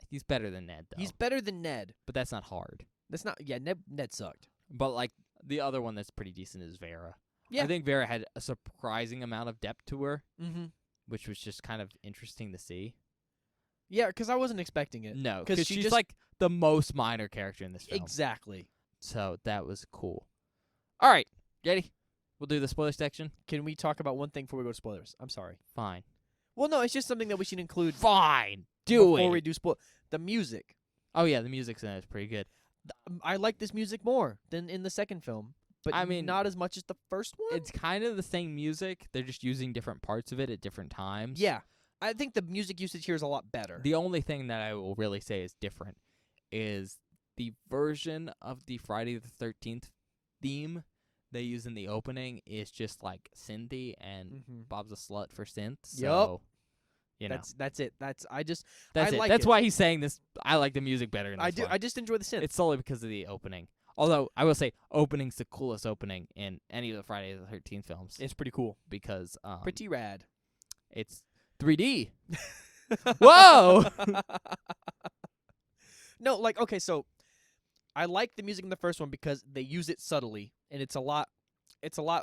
He's better than Ned, though. He's better than Ned. But that's not hard. That's not. Yeah, Ned sucked. But like the other one that's pretty decent is Vera. Yeah. I think Vera had a surprising amount of depth to her, which was just kind of interesting to see. Yeah, because I wasn't expecting it. No, 'cause because she she's just- like the most minor character in this film. Exactly. So that was cool. All right, ready? We'll do the spoiler section. Can we talk about one thing before we go to spoilers? I'm sorry. Fine. Well, no, it's just something that we should include Fine. Do before it. we do the music. Oh yeah, the music's in it. It's pretty good. I like this music more than in the second film, but I mean, not as much as the first one. It's kind of the same music. They're just using different parts of it at different times. Yeah. I think the music usage here is a lot better. The only thing that I will really say is different is the version of the Friday the 13th theme they use in the opening is just like synthy, and Bob's a slut for synth. So, you know. That's it. That's it. like That's it. why he's saying this. I like the music better in this one. I just enjoy the synth. It's solely because of the opening. Although I will say, opening's the coolest opening in any of the Friday the 13th films. It's pretty cool. Because pretty rad. It's 3D. Whoa! No, like, okay, so I like the music in the first one because they use it subtly, and it's a lot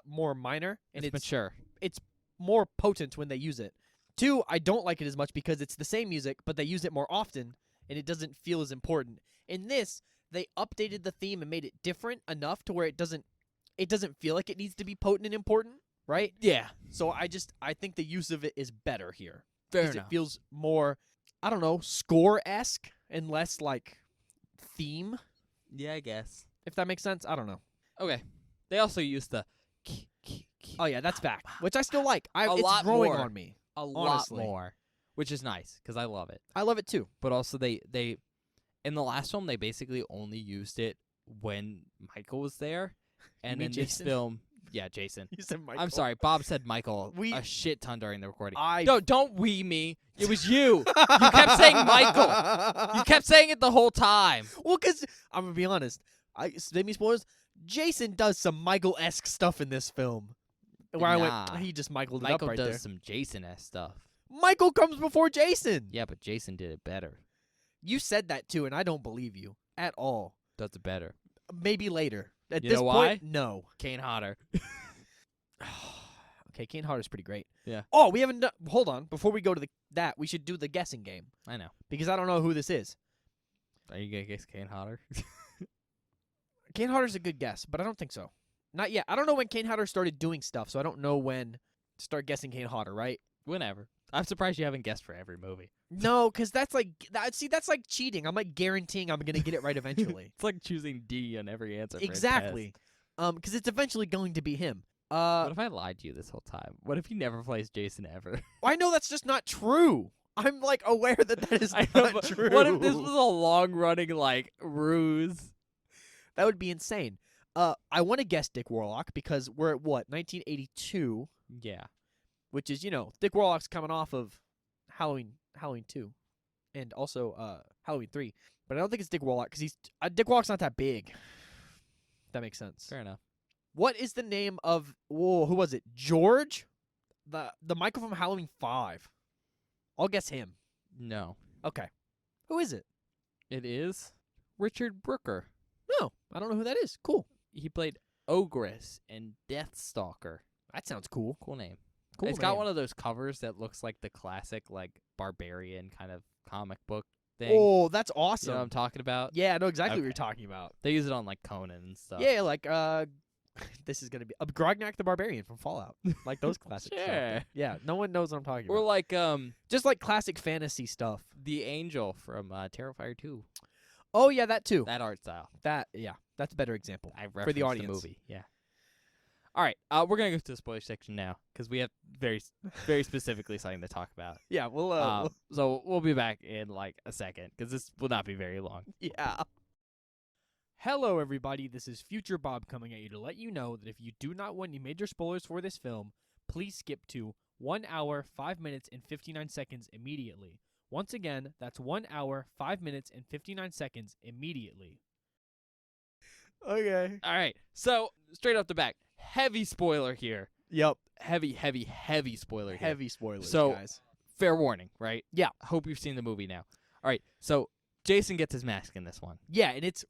more minor, and It's mature. It's more potent when they use it. 2, I don't like it as much because it's the same music, but they use it more often, and it doesn't feel as important. In this, they updated the theme and made it different enough to where it doesn't feel like it needs to be potent and important, right? Yeah. So I think the use of it is better here. Fair Because enough. it feels more, I don't know, score-esque and less like theme, Yeah, I guess. if that makes sense. I don't know. Okay. They also use the Oh yeah, that's back, which I still like. A It's lot growing more. on me. a honestly. lot more, which is nice because I love it. I love it too. But also they in the last film they basically only used it when Michael was there, and mean in this Jason? film, yeah, Jason. You said Michael. I'm sorry, Bob said Michael We- a shit ton during the recording. I No, don't we me. It was you. You kept saying Michael. You kept saying it the whole time. Well, because I'm gonna be honest. Save me spoilers. Jason does some Michael-esque stuff in this film. Where I Nah. went, he just Michael'd it Michael up right does there. some Jason-esque stuff. Michael comes before Jason. Yeah, but Jason did it better. You said that too, and I don't believe you at all. Does it better. Maybe later. At You this know point, why? no. Kane Hodder. Okay, Kane Hodder's pretty great. Yeah. Oh, we haven't done. Hold on. Before we go to that, we should do the guessing game I know. because I don't know who this is. Are you gonna guess Kane Hodder? Kane Hodder's a good guess, but I don't think so. Not yet. I don't know when Kane Hodder started doing stuff, so I don't know when to start guessing Kane Hodder, right? Whenever. I'm surprised you haven't guessed for every movie. No, because that's like that's like cheating. I'm like guaranteeing I'm gonna get it right eventually. It's like choosing D on every answer. For a Exactly. Because it's eventually going to be him. test. What if I lied to you this whole time? What if he never plays Jason ever? I know that's just not true. I'm like aware that is I know, not but true. what if this was a long-running like ruse? That would be insane. I want to guess Dick Warlock because we're at what 1982, Yeah. which is Dick Warlock's coming off of Halloween 2, and also Halloween 3. But I don't think it's Dick Warlock because Dick Warlock's not that big. If that makes sense. Fair enough. What is the name of who was it? George, the Michael from Halloween 5. I'll guess him. No. Okay, who is it? It is Richard Brooker. No, I don't know who that is. Cool. He played Ogress in Deathstalker. That sounds cool. Cool name. Cool. It's got name. one of those covers that looks like the classic like barbarian kind of comic book thing. Oh, that's You know awesome. what I'm talking about? Yeah, I know exactly what Okay. you're talking about. They use it on like Conan and stuff. Yeah, like this is gonna be Grognak the Barbarian from Fallout, like those classic stuff. Sure. Yeah, no one knows what I'm talking Or about. like Just like classic fantasy stuff. the Angel from Terrifier 2. Oh yeah, that too. That art style. That's a better example. I For the referenced audience. movie. Yeah. All right. We're gonna go to the spoiler section now because we have very specifically something to talk about. Yeah, we'll So we'll be back in like a second because this will not be very long. yeah. Hello, everybody. This is Future Bob coming at you to let you know that if you do not want any major spoilers for this film, please skip to 1 hour, 5 minutes, and 59 seconds immediately. Once again, that's 1 hour, 5 minutes, and 59 seconds immediately. Okay. All right. So, straight off the back, heavy spoiler here. Yep. Heavy spoiler here. Heavy spoilers, So- guys. Fair warning, right? Yeah. Hope you've seen the movie now. All right. So, Jason gets his mask in this one. Yeah, and it's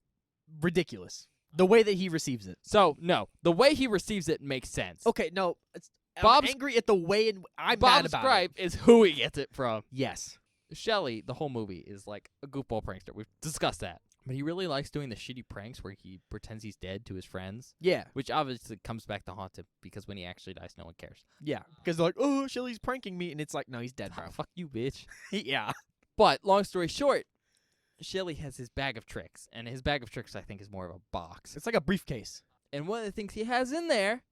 ridiculous. The way that he receives it. So, no. The way he receives it makes sense. Okay, no. I'm Bob's- angry at the way I'm mad Bob's about gripe it. is who he gets it from. Yes. Shelly, the whole movie, is like a goofball prankster. We've discussed that. But he really likes doing the shitty pranks where he pretends he's dead to his friends, Yeah. which obviously comes back to haunt him because when he actually dies, no one cares. Yeah. Because they're like, oh, Shelly's pranking me. And it's like, no, he's dead, bro. Fuck you, bitch. Yeah. But, long story short, Shelly has his bag of tricks, and his bag of tricks, I think, is more of a box. It's like a briefcase. And one of the things he has in there,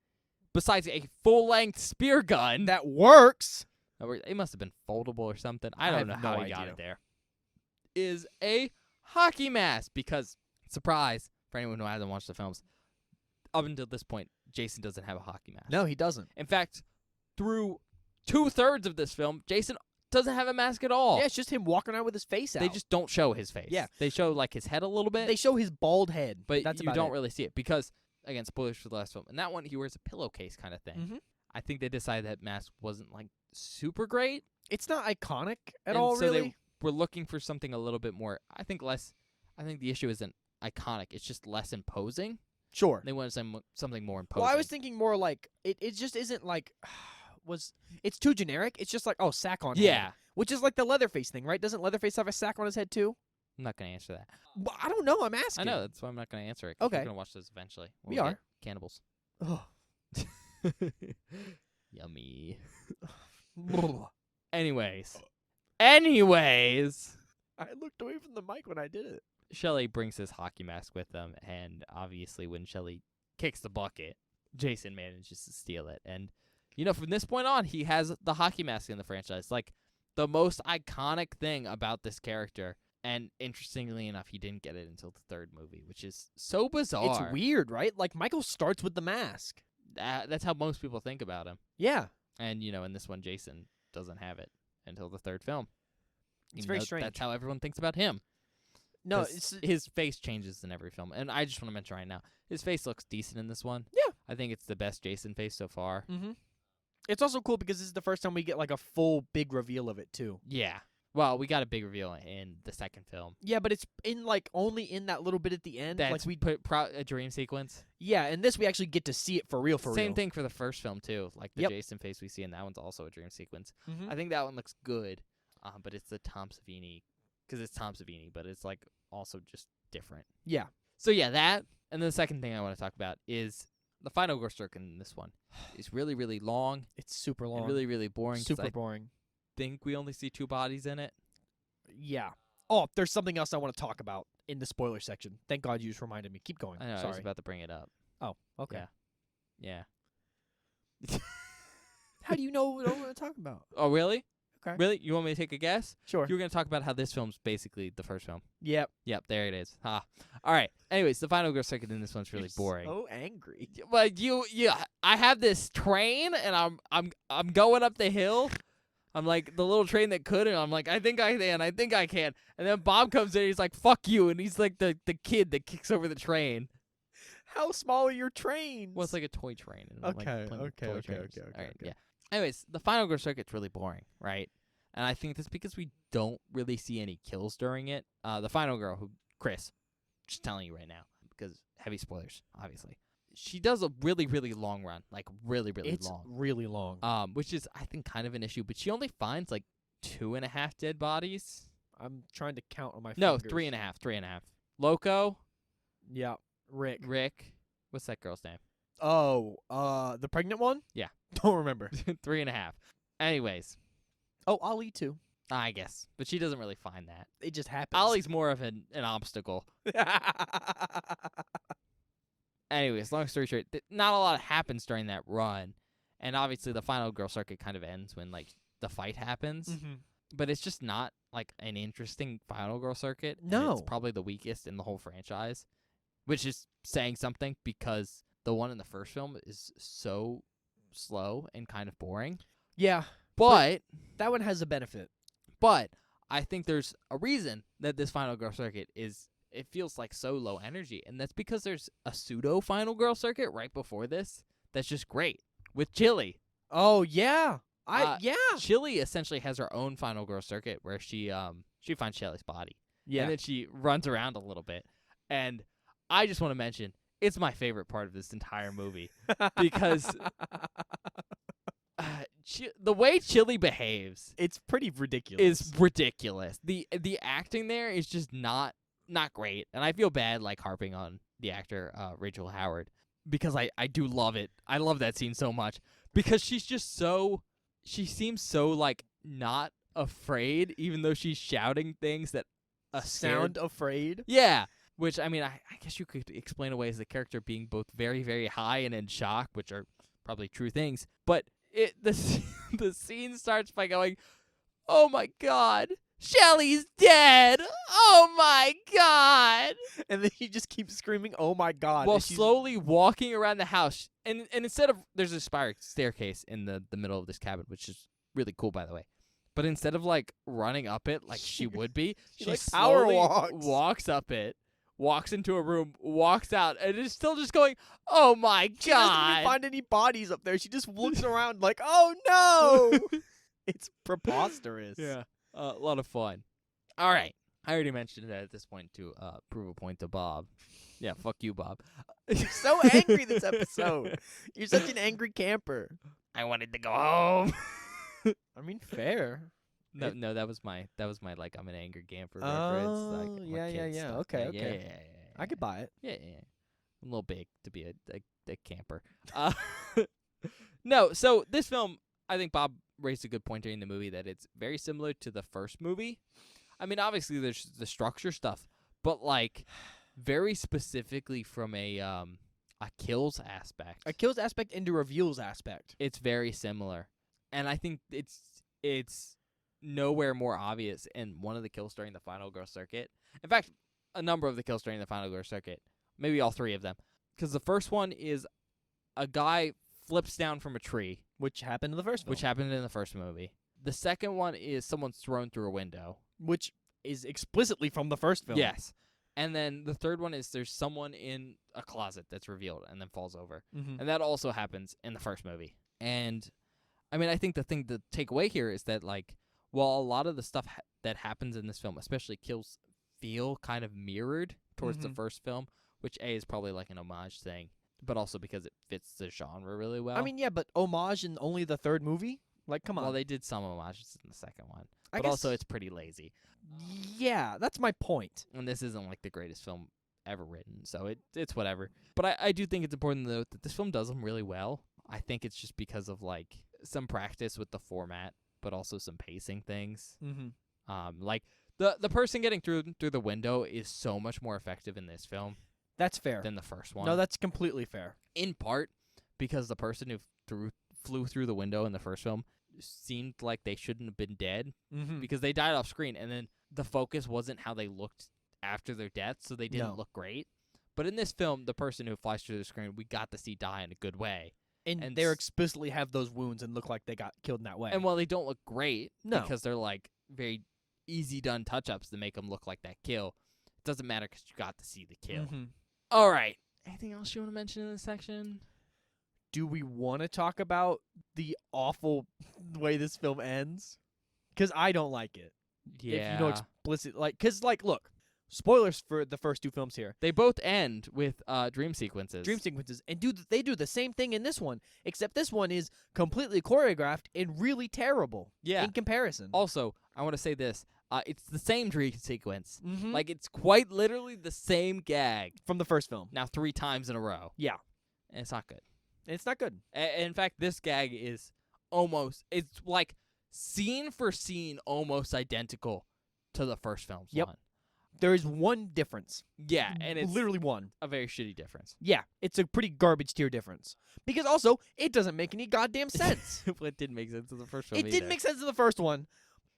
besides a full-length spear gun, That works. it must have been foldable or something. I I don't know have how no he got idea. it there. Is a hockey mask because, surprise, for anyone who hasn't watched the films, up until this point, Jason doesn't have a hockey mask. No, he doesn't. In fact, through 2/3 of this film, Jason doesn't have a mask at all. Yeah, it's just him walking around with his face out. They just don't show his face. Yeah. They show, like, his head a little bit. They show his bald head. But that's you about don't it. really see it because, again, spoilers for the last film. In that one, he wears a pillowcase kind of thing. Mhm. I think they decided that mask wasn't, like, super great. It's not iconic at and all, so really. they were looking for something a little bit more, I think the issue isn't iconic. It's just less imposing. Sure. They wanted something more imposing. Well, I was thinking more like, it just isn't like, it's too generic. It's just like, oh, sack on head. Yeah. Which is like the Leatherface thing, right? Doesn't Leatherface have a sack on his head, too? I'm not going to answer that. Well, I don't know. I'm asking. I know. That's why I'm not going to answer it. 'Cause Okay. We're going to watch this eventually. We We'll are. get Cannibals. Ugh. Yummy. I Anyways, looked away from the mic when I did it. Shelly brings his hockey mask with them, and obviously when Shelly kicks the bucket, Jason manages to steal it. And, from this point on, he has the hockey mask in the franchise. Like, the most iconic thing about this character. And interestingly enough, he didn't get it until the third movie, which is so bizarre. It's weird, right? Like, Michael starts with the mask. That's how most people think about him. Yeah. And, in this one, Jason doesn't have it until the third film. It's Even very though strange. That's how everyone thinks about him. No, 'Cause his face changes in every film. And I just want to mention right now, his face looks decent in this one. Yeah. I think it's the best Jason face so far. Mm-hmm. It's also cool because this is the first time we get, like, a full big reveal of it, too. Yeah. Well, we got a big reveal in the second film. Yeah, but it's in, like, only in that little bit at the end. That's like we put a dream sequence. Yeah, and this we actually get to see it for real, Same thing for the first film, too. Like, the Yep. Jason face we see in that one's also a dream sequence. Mm-hmm. I think that one looks good, but it's the Tom Savini, because it's Tom Savini, but it's, like, also just different. Yeah. So, yeah, that. And then the second thing I want to talk about is the final gore circuit in this one is really, really long. It's super long. And really, really boring. 'Cause super I boring. think we only see 2 bodies in it. Yeah. Oh, there's something else I want to talk about in the spoiler section. Thank God you just reminded me. Keep going. I know, I was Sorry. about to bring it up. Oh, okay. Yeah. Yeah. How do you know what I want to talk about? Oh, really? Okay. Really? You want me to take a guess? Sure. You were going to talk about how this film's basically the first film. Yep. Yep, there it is. Ha. All right. Anyways, the final gore circuit in this one's really You're boring. So angry. Well, I have this train and I'm going up the hill. I'm like the little train that could, and I'm like, I think I can. And then Bob comes in, and he's like, fuck you, and he's like the kid that kicks over the train. How small are your trains? Well, it's like a toy train. And I'm, like, Okay, playing with okay, toy okay, trains. okay, All right, okay. yeah. Anyways, the final gore circuit's really boring, right? And I think that's because we don't really see any kills during it. The final girl, Chris, just telling you right now, because heavy spoilers, obviously. She does a really, really long run, like really, really it's long. really long. Which is, I think, kind of an issue. But she only finds like 2.5 dead bodies. I'm trying to count on my No, fingers. 3.5. Loco, Yeah. Rick. what's that girl's name? Oh, the pregnant one? Yeah. Don't remember. 3.5. Anyways, Oh, Ollie too. I guess, but she doesn't really find that. It just happens. Ollie's more of an obstacle. Anyways, long story short, not a lot happens during that run, and obviously the final girl circuit kind of ends when like the fight happens. Mhm. But it's just not like an interesting final girl circuit. and No. it's probably the weakest in the whole franchise. which is saying something because the one in the first film is so slow and kind of boring. Yeah, But that one has a benefit. I think there's a reason that this Final Girl Circuit it feels like so low energy, and that's because there's a pseudo Final Girl Circuit right before this that's just great with Chili. Oh yeah, yeah. Chili essentially has her own Final Girl Circuit where she finds Shelly's body. Yeah. And then she runs around a little bit. And I just want to mention, it's my favorite part of this entire movie because the way Chili behaves, it's pretty ridiculous. is ridiculous. The acting there is just not great, and I feel bad like harping on the actor Rachel Howard because I do love it. I love that scene so much because she's just she seems so like not afraid, even though she's shouting things that sound afraid. Yeah. Which, I mean, I guess you could explain away as the character being both very, very high and in shock, which are probably true things. But the scene starts by going, "Oh my God, Shelly's dead! Oh my God!" And then he just keeps screaming, "Oh my God!" While and she's slowly walking around the house, and instead of there's a spiral staircase in the middle of this cabin, which is really cool, by the way. But instead of like running up it like she would be, she like power slowly walks. walks up it, walks into a room, walks out, and is still just going, "Oh my God!" She doesn't even find any bodies up there. She just looks around like, "Oh no!" It's preposterous. Yeah, a lot of fun. All right, I already mentioned that at this point to prove a point to Bob. Yeah, fuck you, Bob. You're so angry this episode. You're such an angry camper. I wanted to go home. I mean, fair. No, that was my like I'm an angry camper reference. Like, Oh, my yeah. kid stuff. Okay, Yeah, okay. yeah. I could buy it. Yeah. I'm a little big to be a camper. No, so this film, I think Bob raised a good point during the movie that it's very similar to the first movie. I mean, obviously there's the structure stuff, but like very specifically from a kills aspect. A kills aspect into reveals aspect. It's very similar. And I think it's nowhere more obvious in one of the kills during the Final Girl Circuit. In fact, a number of the kills during the Final Girl Circuit. Maybe all three of them. Because the first one is a guy flips down from a tree. Which happened in the first film. Which happened in the first movie. The second one is someone's thrown through a window. Which is explicitly from the first film. Yes. And then the third one is there's someone in a closet that's revealed and then falls over. Mm-hmm. And that also happens in the first movie. And I mean, I think the thing to take away here is that, like, while a lot of the stuff that happens in this film, especially kills, feel kind of mirrored towards the first film, which A is probably like an homage thing, but also because it fits the genre really well. I mean, yeah, but homage in only the third movie? Like, come on. Well, they did some homages in the second one, I but guess, also it's pretty lazy. Yeah, that's my point. And this isn't like the greatest film ever written, so it's whatever. But I do think it's important to note that this film does them really well. I think it's just because of like some practice with the format, but also some pacing things. Mm-hmm. Like the person getting through the window is so much more effective in this film That's fair. than the first one. No, that's completely fair. In part because the person who flew through the window in the first film seemed like they shouldn't have been dead Mm-hmm. because they died off screen, and then the focus wasn't how they looked after their death, so they didn't look great. But in this film, the person who flies through the screen, we got to see die in a good way. And they explicitly have those wounds and look like they got killed in that way. And while they don't look great, No. because they're like very easy done touch-ups to make them look like that kill, it doesn't matter because you got to see the kill. Mm-hmm. All right. Anything else you want to mention in this section? Do we want to talk about the awful way this film ends? Because I don't like it. Yeah. If you know explicit, like, because, like, look, spoilers for the first two films here. They both end with dream sequences. Dream sequences, and they do the same thing in this one, except this one is completely choreographed and really terrible. Yeah. In comparison. Also, I want to say this. It's the same dream sequence. Mm-hmm. Like, it's quite literally the same gag. From the first film. Now 3 times in a row. Yeah. And it's not good. It's not good. In fact, this gag is it's like scene for scene almost identical to the first film's Yep. one. There is one difference. Yeah, and it's literally one. a very shitty difference. Yeah, it's a pretty garbage tier difference. Because also, it doesn't make any goddamn sense. Well, it didn't make sense in the first film It didn't make sense in the first one.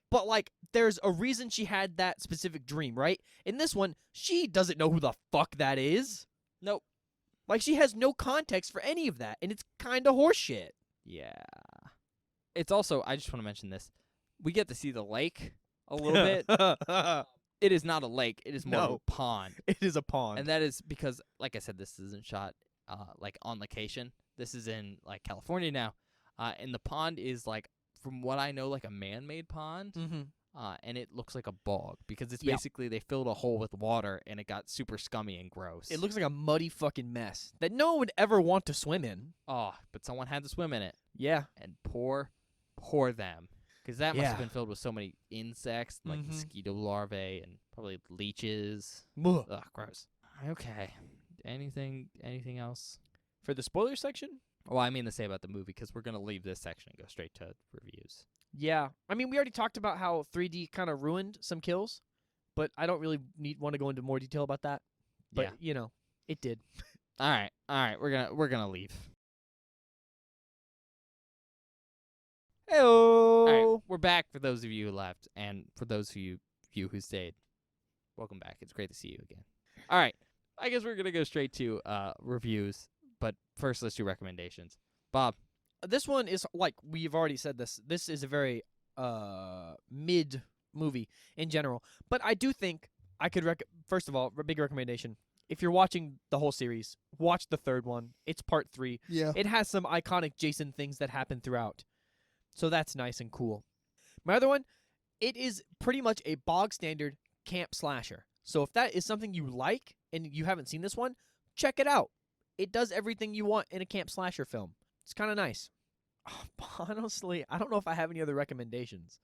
But, like, there's a reason she had that specific dream, right? In this one, she doesn't know who the fuck that is. Nope. Like, she has no context for any of that, and it's kind of horseshit. Yeah. It's also, I just want to mention this. We get to see the lake a little bit. It is not a lake. It is more of No. a pond. It is a pond. And that is because, like I said, this isn't shot like on location. This is in like California now. And the pond is like, from what I know, like a man-made pond. Mm-hmm. And it looks like a bog because it's Yep. basically they filled a hole with water and it got super scummy and gross. It looks like a muddy fucking mess that no one would ever want to swim in. Oh, but someone had to swim in it. Yeah. And poor them. Because that must have Yeah. been filled with so many insects, like Mhm. mosquito larvae and probably leeches. Ugh. Ugh, gross. Okay. Anything else? For the spoiler section? Well, I mean to say about the movie because we're going to leave this section and go straight to reviews. Yeah. I mean, we already talked about how 3D kind of ruined some kills, but I don't really want to go into more detail about that. But, it did. All right. We're going to leave. Hey-o! All right, we're back for those of you who left, and for those of you who stayed, welcome back. It's great to see you again. All right, I guess we're gonna go straight to reviews, but first let's do recommendations. Bob, This one is, like, we've already said this. This is a very mid movie in general. But I do think I could first of all, a big recommendation. If you're watching the whole series, watch the third one. It's part 3. Yeah. It has some iconic Jason things that happen throughout. So that's nice and cool. My other one, it is pretty much a bog standard camp slasher. So if that is something you like and you haven't seen this one, check it out. It does everything you want in a camp slasher film. It's kind of nice. Honestly, I don't know if I have any other recommendations.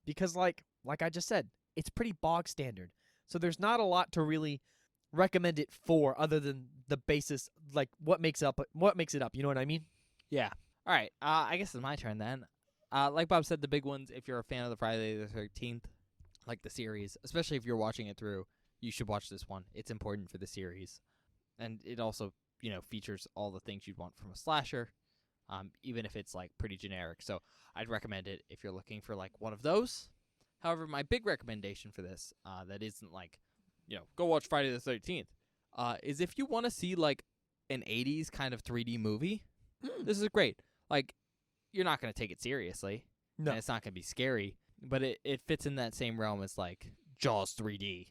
Because like I just said, it's pretty bog standard. So there's not a lot to really recommend it for other than the basis, like what makes it up, you know what I mean? Yeah. All right. I guess it's my turn then. Like Bob said, the big ones, if you're a fan of the Friday the 13th, like the series, especially if you're watching it through, you should watch this one. It's important for the series. And it also, features all the things you'd want from a slasher, even if it's, like, pretty generic. So I'd recommend it if you're looking for, like, one of those. However, my big recommendation for this, that isn't, like, go watch Friday the 13th, is if you want to see, like, an 80s kind of 3D movie, this is great. Like, you're not going to take it seriously. No. And it's not going to be scary. But it fits in that same realm as, like, Jaws 3D.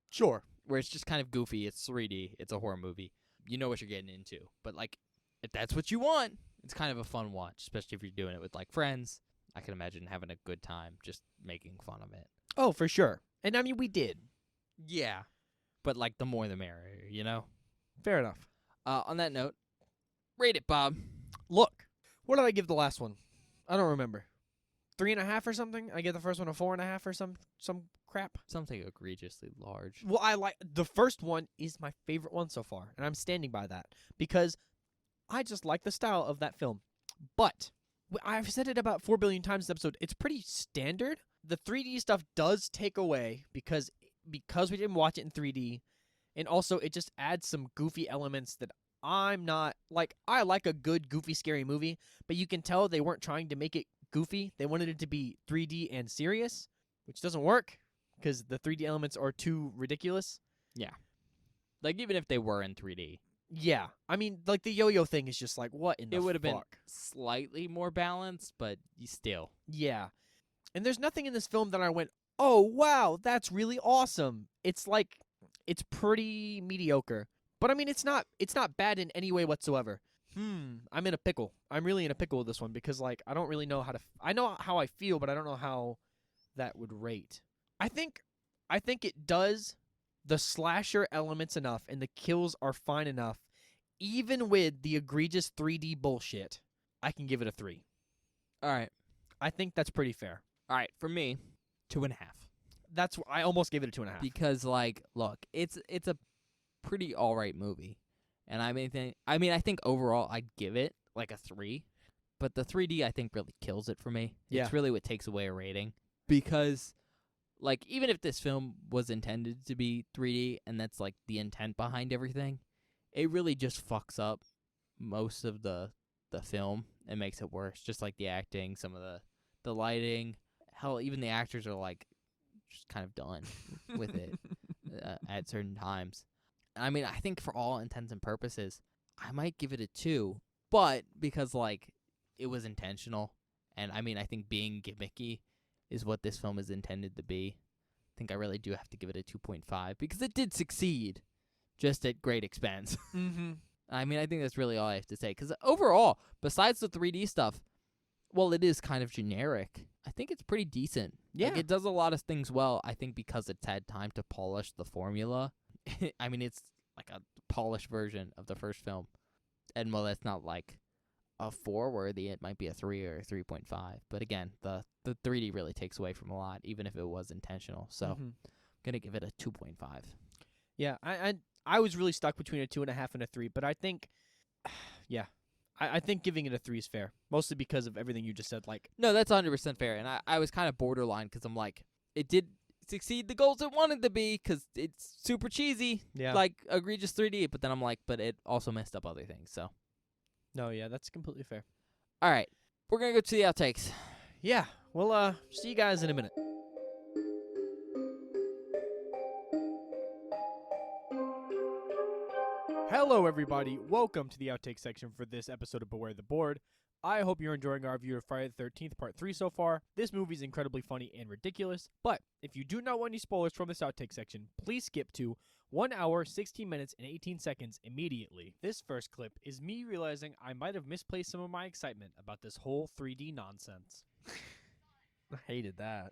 Sure. Where it's just kind of goofy. It's 3D. It's a horror movie. You know what you're getting into. But, like, if that's what you want, it's kind of a fun watch. Especially if you're doing it with, like, friends. I can imagine having a good time just making fun of it. Oh, for sure. And I mean, we did. Yeah. But, like, the more the merrier, you know? Fair enough. On that note, rate it, Bob. Look, what did I give the last one? I don't remember. 3.5 or something? I gave the first one a 4.5 or some crap. Something egregiously large. Well, I like the first one is my favorite one so far, and I'm standing by that because I just like the style of that film. But I've said it about 4 billion times this episode. It's pretty standard. The 3D stuff does take away because we didn't watch it in 3D, and also it just adds some goofy elements that I'm not like. I like a good goofy scary movie, but you can tell they weren't trying to make it goofy. They wanted it to be 3D and serious, which doesn't work because the 3D elements are too ridiculous. Yeah. Like, even if they were in 3D. Yeah. I mean, like, the yo-yo thing is just like, what in the fuck? It would have been slightly more balanced, but you still. Yeah. And there's nothing in this film that I went, oh, wow, that's really awesome. It's like, it's pretty mediocre. But, I mean, it's not bad in any way whatsoever. I'm in a pickle. I'm really in a pickle with this one because, like, I don't really know how to... I know how I feel, but I don't know how that would rate. I think it does the slasher elements enough and the kills are fine enough. Even with the egregious 3D bullshit, I can give it a 3. All right. I think that's pretty fair. All right. For me, 2.5. I almost gave it a 2.5. Because, like, look, it's a pretty all right movie. And I think overall I'd give it like a 3. But the 3D I think really kills it for me. Yeah. It's really what takes away a rating. Because, like, even if this film was intended to be 3D and that's, like, the intent behind everything, it really just fucks up most of the film and makes it worse. Just like the acting, some of the lighting. Hell, even the actors are, like, just kind of done with it at certain times. I mean, I think for all intents and purposes, I might give it a 2, but because like it was intentional, and I mean, I think being gimmicky is what this film is intended to be. I think I really do have to give it a 2.5 because it did succeed, just at great expense. Mm-hmm. I mean, I think that's really all I have to say. Because overall, besides the 3D stuff, well, it is kind of generic. I think it's pretty decent. Yeah. Like, it does a lot of things well, I think because it's had time to polish the formula. I mean, it's like a polished version of the first film. And, well, that's not like a 4 worthy. It might be a 3 or a 3.5. But, again, the 3D really takes away from a lot, even if it was intentional. So, I'm going to give it a 2.5. Yeah, I was really stuck between a 2.5 and a 3, but I think, yeah, I think giving it a 3 is fair, mostly because of everything you just said. Like, No, that's 100% fair, and I was kind of borderline because I'm like, it did succeed the goals it wanted to be because it's super cheesy, yeah, like egregious 3D, but then I'm like, but it also messed up other things, so. no, yeah, that's completely fair. All right, we're going to go to the outtakes. Yeah, we'll see you guys in a minute. Hello, everybody. Welcome to the outtake section for this episode of Beware the Board. I hope you're enjoying our review of Friday the 13th, Part 3 so far. This movie is incredibly funny and ridiculous, but if you do not want any spoilers from this outtake section, please skip to 1 hour, 16 minutes, and 18 seconds immediately. This first clip is me realizing I might have misplaced some of my excitement about this whole 3D nonsense. I hated that.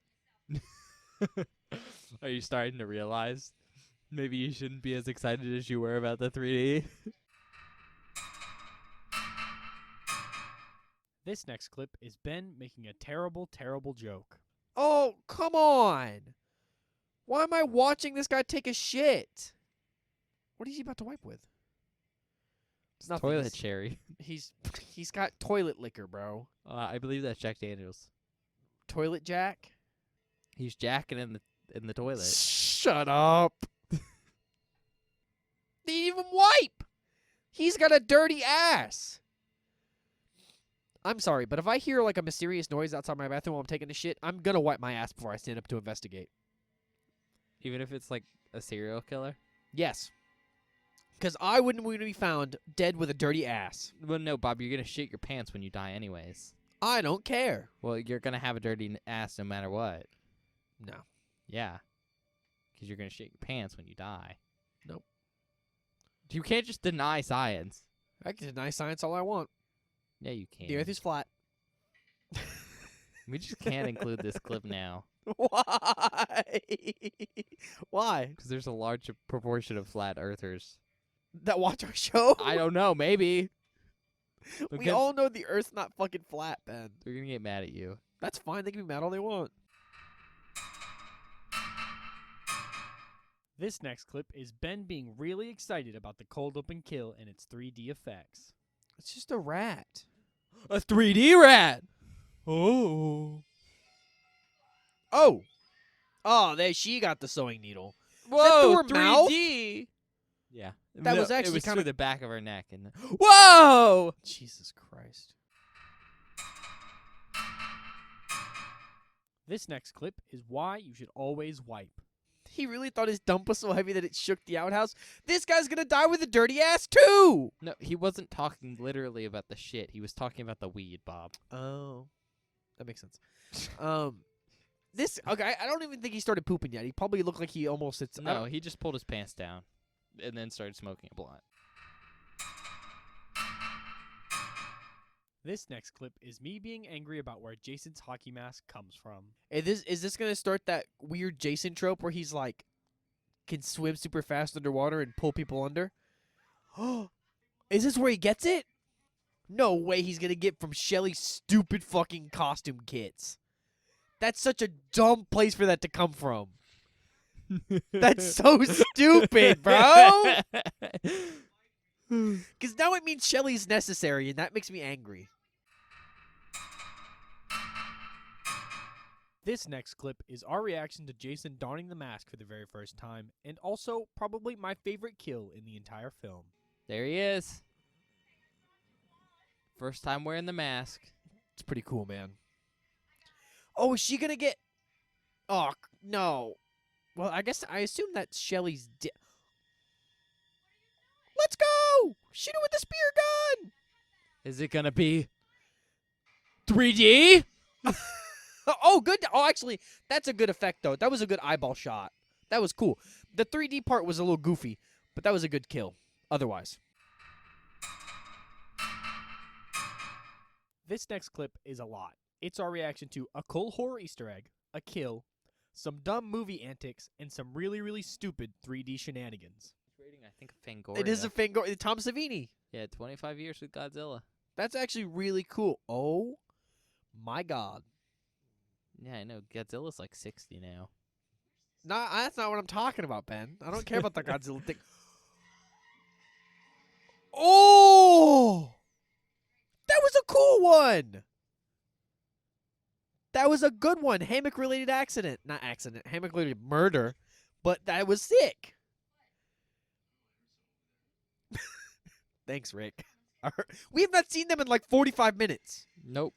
Are you starting to realize maybe you shouldn't be as excited as you were about the 3D? This next clip is Ben making a terrible, terrible joke. Oh, come on! Why am I watching this guy take a shit? What is he about to wipe with? It's nothing. Toilet cherry. He's got toilet liquor, bro. I believe that's Jack Daniels. Toilet Jack? He's jacking in the toilet. Shut up. Didn't even wipe. He's got a dirty ass. I'm sorry, but if I hear like a mysterious noise outside my bathroom while I'm taking a shit, I'm gonna wipe my ass before I stand up to investigate. Even if it's like a serial killer? Yes. Because I wouldn't want to be found dead with a dirty ass. Well, no, Bob, you're going to shit your pants when you die anyways. I don't care. Well, you're going to have a dirty ass no matter what. No. Yeah. Because you're going to shit your pants when you die. Nope. You can't just deny science. I can deny science all I want. Yeah, you can. The earth is flat. We just can't include this clip now. Why? Why? Because there's a large proportion of flat earthers. That watch our show? I don't know, maybe. We all know the earth's not fucking flat, Ben. They're going to get mad at you. That's fine. They can be mad all they want. This next clip is Ben being really excited about the cold open kill and its 3D effects. It's just a rat. A 3D rat! Oh. Oh. Oh, there she got the sewing needle. Whoa, through her mouth? 3D! Yeah. That was actually it was kinda- through the back of her neck. And whoa! Jesus Christ. This next clip is why you should always wipe. He really thought his dump was so heavy that it shook the outhouse. This guy's gonna die with a dirty ass too! No, he wasn't talking literally about the shit. He was talking about the weed, Bob. Oh. That makes sense. Okay, I don't even think he started pooping yet. He probably looked like he almost... No, he just pulled his pants down and then started smoking a blunt. This next clip is me being angry about where Jason's hockey mask comes from. Is this going to start that weird Jason trope where he's like, can swim super fast underwater and pull people under? Is this where he gets it? No way he's going to get from Shelly's stupid fucking costume kits. That's such a dumb place for that to come from. That's so stupid, bro. Because now it means Shelly's necessary, and that makes me angry. This next clip is our reaction to Jason donning the mask for the very first time, and also probably my favorite kill in the entire film. There he is. First time wearing the mask. It's pretty cool, man. Oh, is she gonna get... Oh, no. Well, I assume that's Shelly's... Let's go! Shoot it with the spear gun! Is it gonna be 3D? Oh, good. Oh, actually, that's a good effect, though. That was a good eyeball shot. That was cool. The 3D part was a little goofy, but that was a good kill. Otherwise. This next clip is a lot. It's our reaction to a cool horror Easter egg, a kill, some dumb movie antics, and some really, really stupid 3D shenanigans. Rating, I think, Fangoria. It is a Fangoria. Tom Savini. Yeah, 25 years with Godzilla. That's actually really cool. Oh, my God. Yeah, I know. Godzilla's like 60 now. Nah, that's not what I'm talking about, Ben. I don't care about the Godzilla thing. Oh! That was a cool one! That was a good one. Hammock-related accident. Not accident. Hammock-related murder. But that was sick. Thanks, Rick. We have not seen them in like 45 minutes. Nope.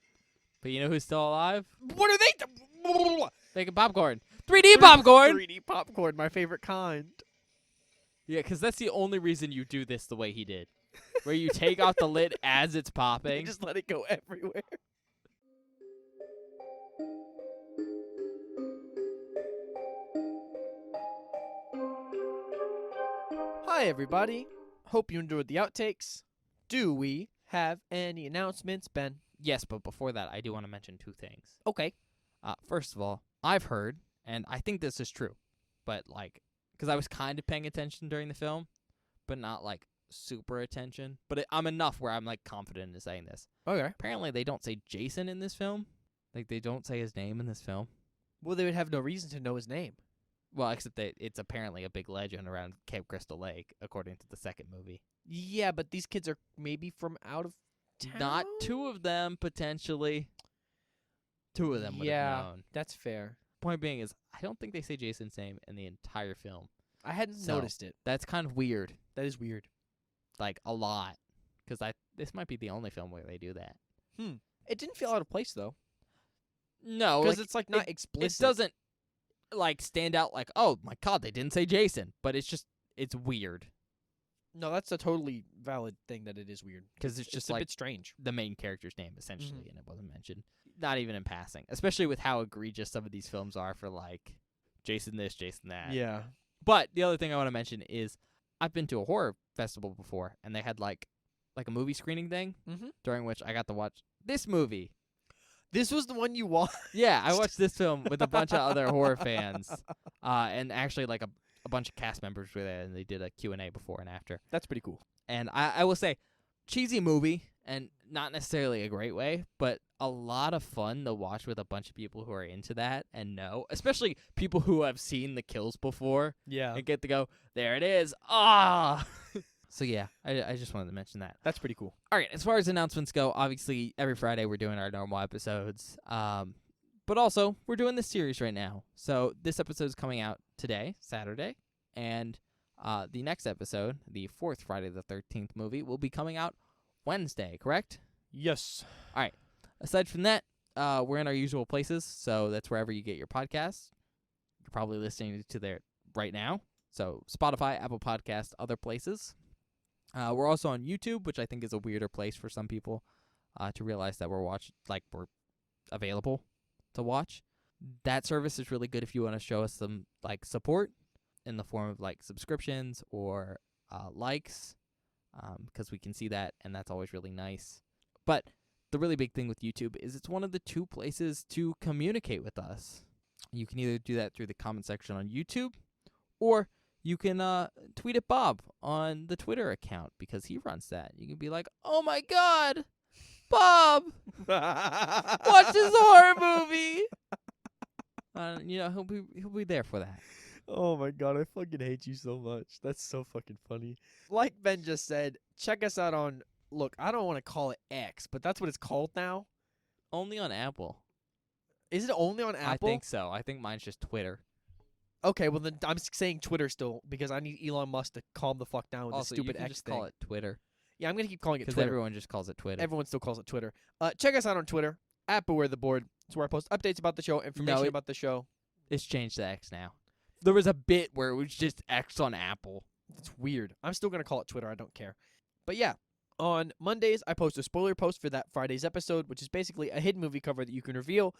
But you know who's still alive? What are they? Making popcorn. 3D popcorn! 3D popcorn, my favorite kind. Yeah, because that's the only reason you do this the way he did. Where you take off the lid as it's popping. Just let it go everywhere. Hi, everybody. Hope you enjoyed the outtakes. Do we have any announcements, Ben? Yes, but before that, I do want to mention two things. Okay. First of all, I've heard, and I think this is true, but like, because I was kind of paying attention during the film, but not like super attention. But I'm enough where I'm like confident in saying this. Okay. Apparently, they don't say Jason in this film. Like, they don't say his name in this film. Well, they would have no reason to know his name. Well, except that it's apparently a big legend around Cape Crystal Lake, according to the second movie. Yeah, but these kids are maybe from out of town? Not two of them, potentially. Two of them would have known. That's fair. Point being is, I don't think they say Jason's name in the entire film. I hadn't So, noticed it. That's kind of weird. That is weird. Like, a lot. Because this might be the only film where they do that. It didn't feel out of place, though. No, Because like, it's, like, not explicit. it doesn't, like, stand out like, oh, my God, they didn't say Jason. But it's just, it's weird. No, that's a totally valid thing that it is weird. Because it's just, a like, bit strange. the main character's name, essentially, and it wasn't mentioned. Not even in passing. Especially with how egregious some of these films are for, like, Jason this, Jason that. Yeah. But the other thing I want to mention is I've been to a horror festival before, and they had, like a movie screening thing, during which I got to watch this movie. This was the one you watched? Yeah, I watched this film with a bunch of other horror fans, and actually, like, a bunch of cast members were there, and they did a Q&A before and after. That's pretty cool. And I will say, cheesy movie, and not necessarily a great way, but a lot of fun to watch with a bunch of people who are into that and know, especially people who have seen the kills before Yeah. and get to go, there it is, ah! So yeah, I just wanted to mention that. That's pretty cool. All right, as far as announcements go, obviously every Friday we're doing our normal episodes, but also we're doing this series right now. So this episode is coming out today, Saturday, and the next episode, the fourth Friday the 13th movie, will be coming out Wednesday, correct? Yes. All right. Aside from that, we're in our usual places, so that's wherever you get your podcasts. You're probably listening to there right now, so Spotify, Apple Podcasts, other places. We're also on YouTube, which I think is a weirder place for some people to realize that we're we're available to watch. That service is really good if you want to show us some like support in the form of like subscriptions or likes, because we can see that, and that's always really nice. But the really big thing with YouTube is it's one of the two places to communicate with us. You can either do that through the comment section on YouTube, or you can tweet at Bob on the Twitter account, because he runs that. You can be like, oh my God, Bob, watch this horror movie. He'll be there for that. Oh my God, I fucking hate you so much. That's so fucking funny. Like Ben just said, check us out on, look, I don't want to call it X, but that's what it's called now. Only on Apple. Is it only on Apple? I think so. I think mine's just Twitter. Okay, well then I'm saying Twitter still, because I need Elon Musk to calm the fuck down with Also, the stupid you can X just thing. call it Twitter. Yeah, I'm going to keep calling it Because Twitter. everyone just calls it Twitter. Everyone still calls it Twitter. Check us out on Twitter, at Beware the Board. It's where I post updates about the show, information about the show. It's changed to X now. There was a bit where it was just X on Apple. It's weird. I'm still going to call it Twitter. I don't care. But yeah, on Mondays, I post a spoiler post for that Friday's episode, which is basically a hidden movie cover that you can reveal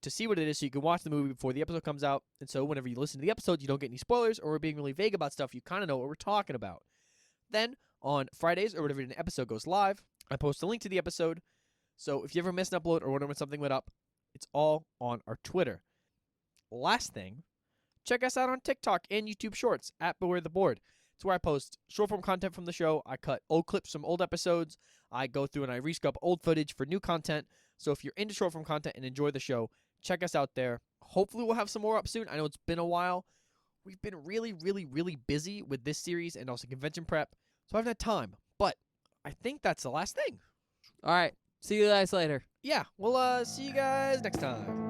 to see what it is so you can watch the movie before the episode comes out. And so whenever you listen to the episode, you don't get any spoilers or we're being really vague about stuff. You kind of know what we're talking about. Then on Fridays or whenever an episode goes live, I post a link to the episode. So if you ever miss an upload or wonder when something went up, it's all on our Twitter. Last thing, check us out on TikTok and YouTube Shorts at Beware the Board. It's where I post short-form content from the show. I cut old clips from old episodes. I go through and I rescope old footage for new content. So if you're into short-form content and enjoy the show, check us out there. Hopefully we'll have some more up soon. I know it's been a while. We've been really, really, really busy with this series and also convention prep, so I haven't had time. But I think that's the last thing. All right. See you guys later. Yeah, we'll see you guys next time.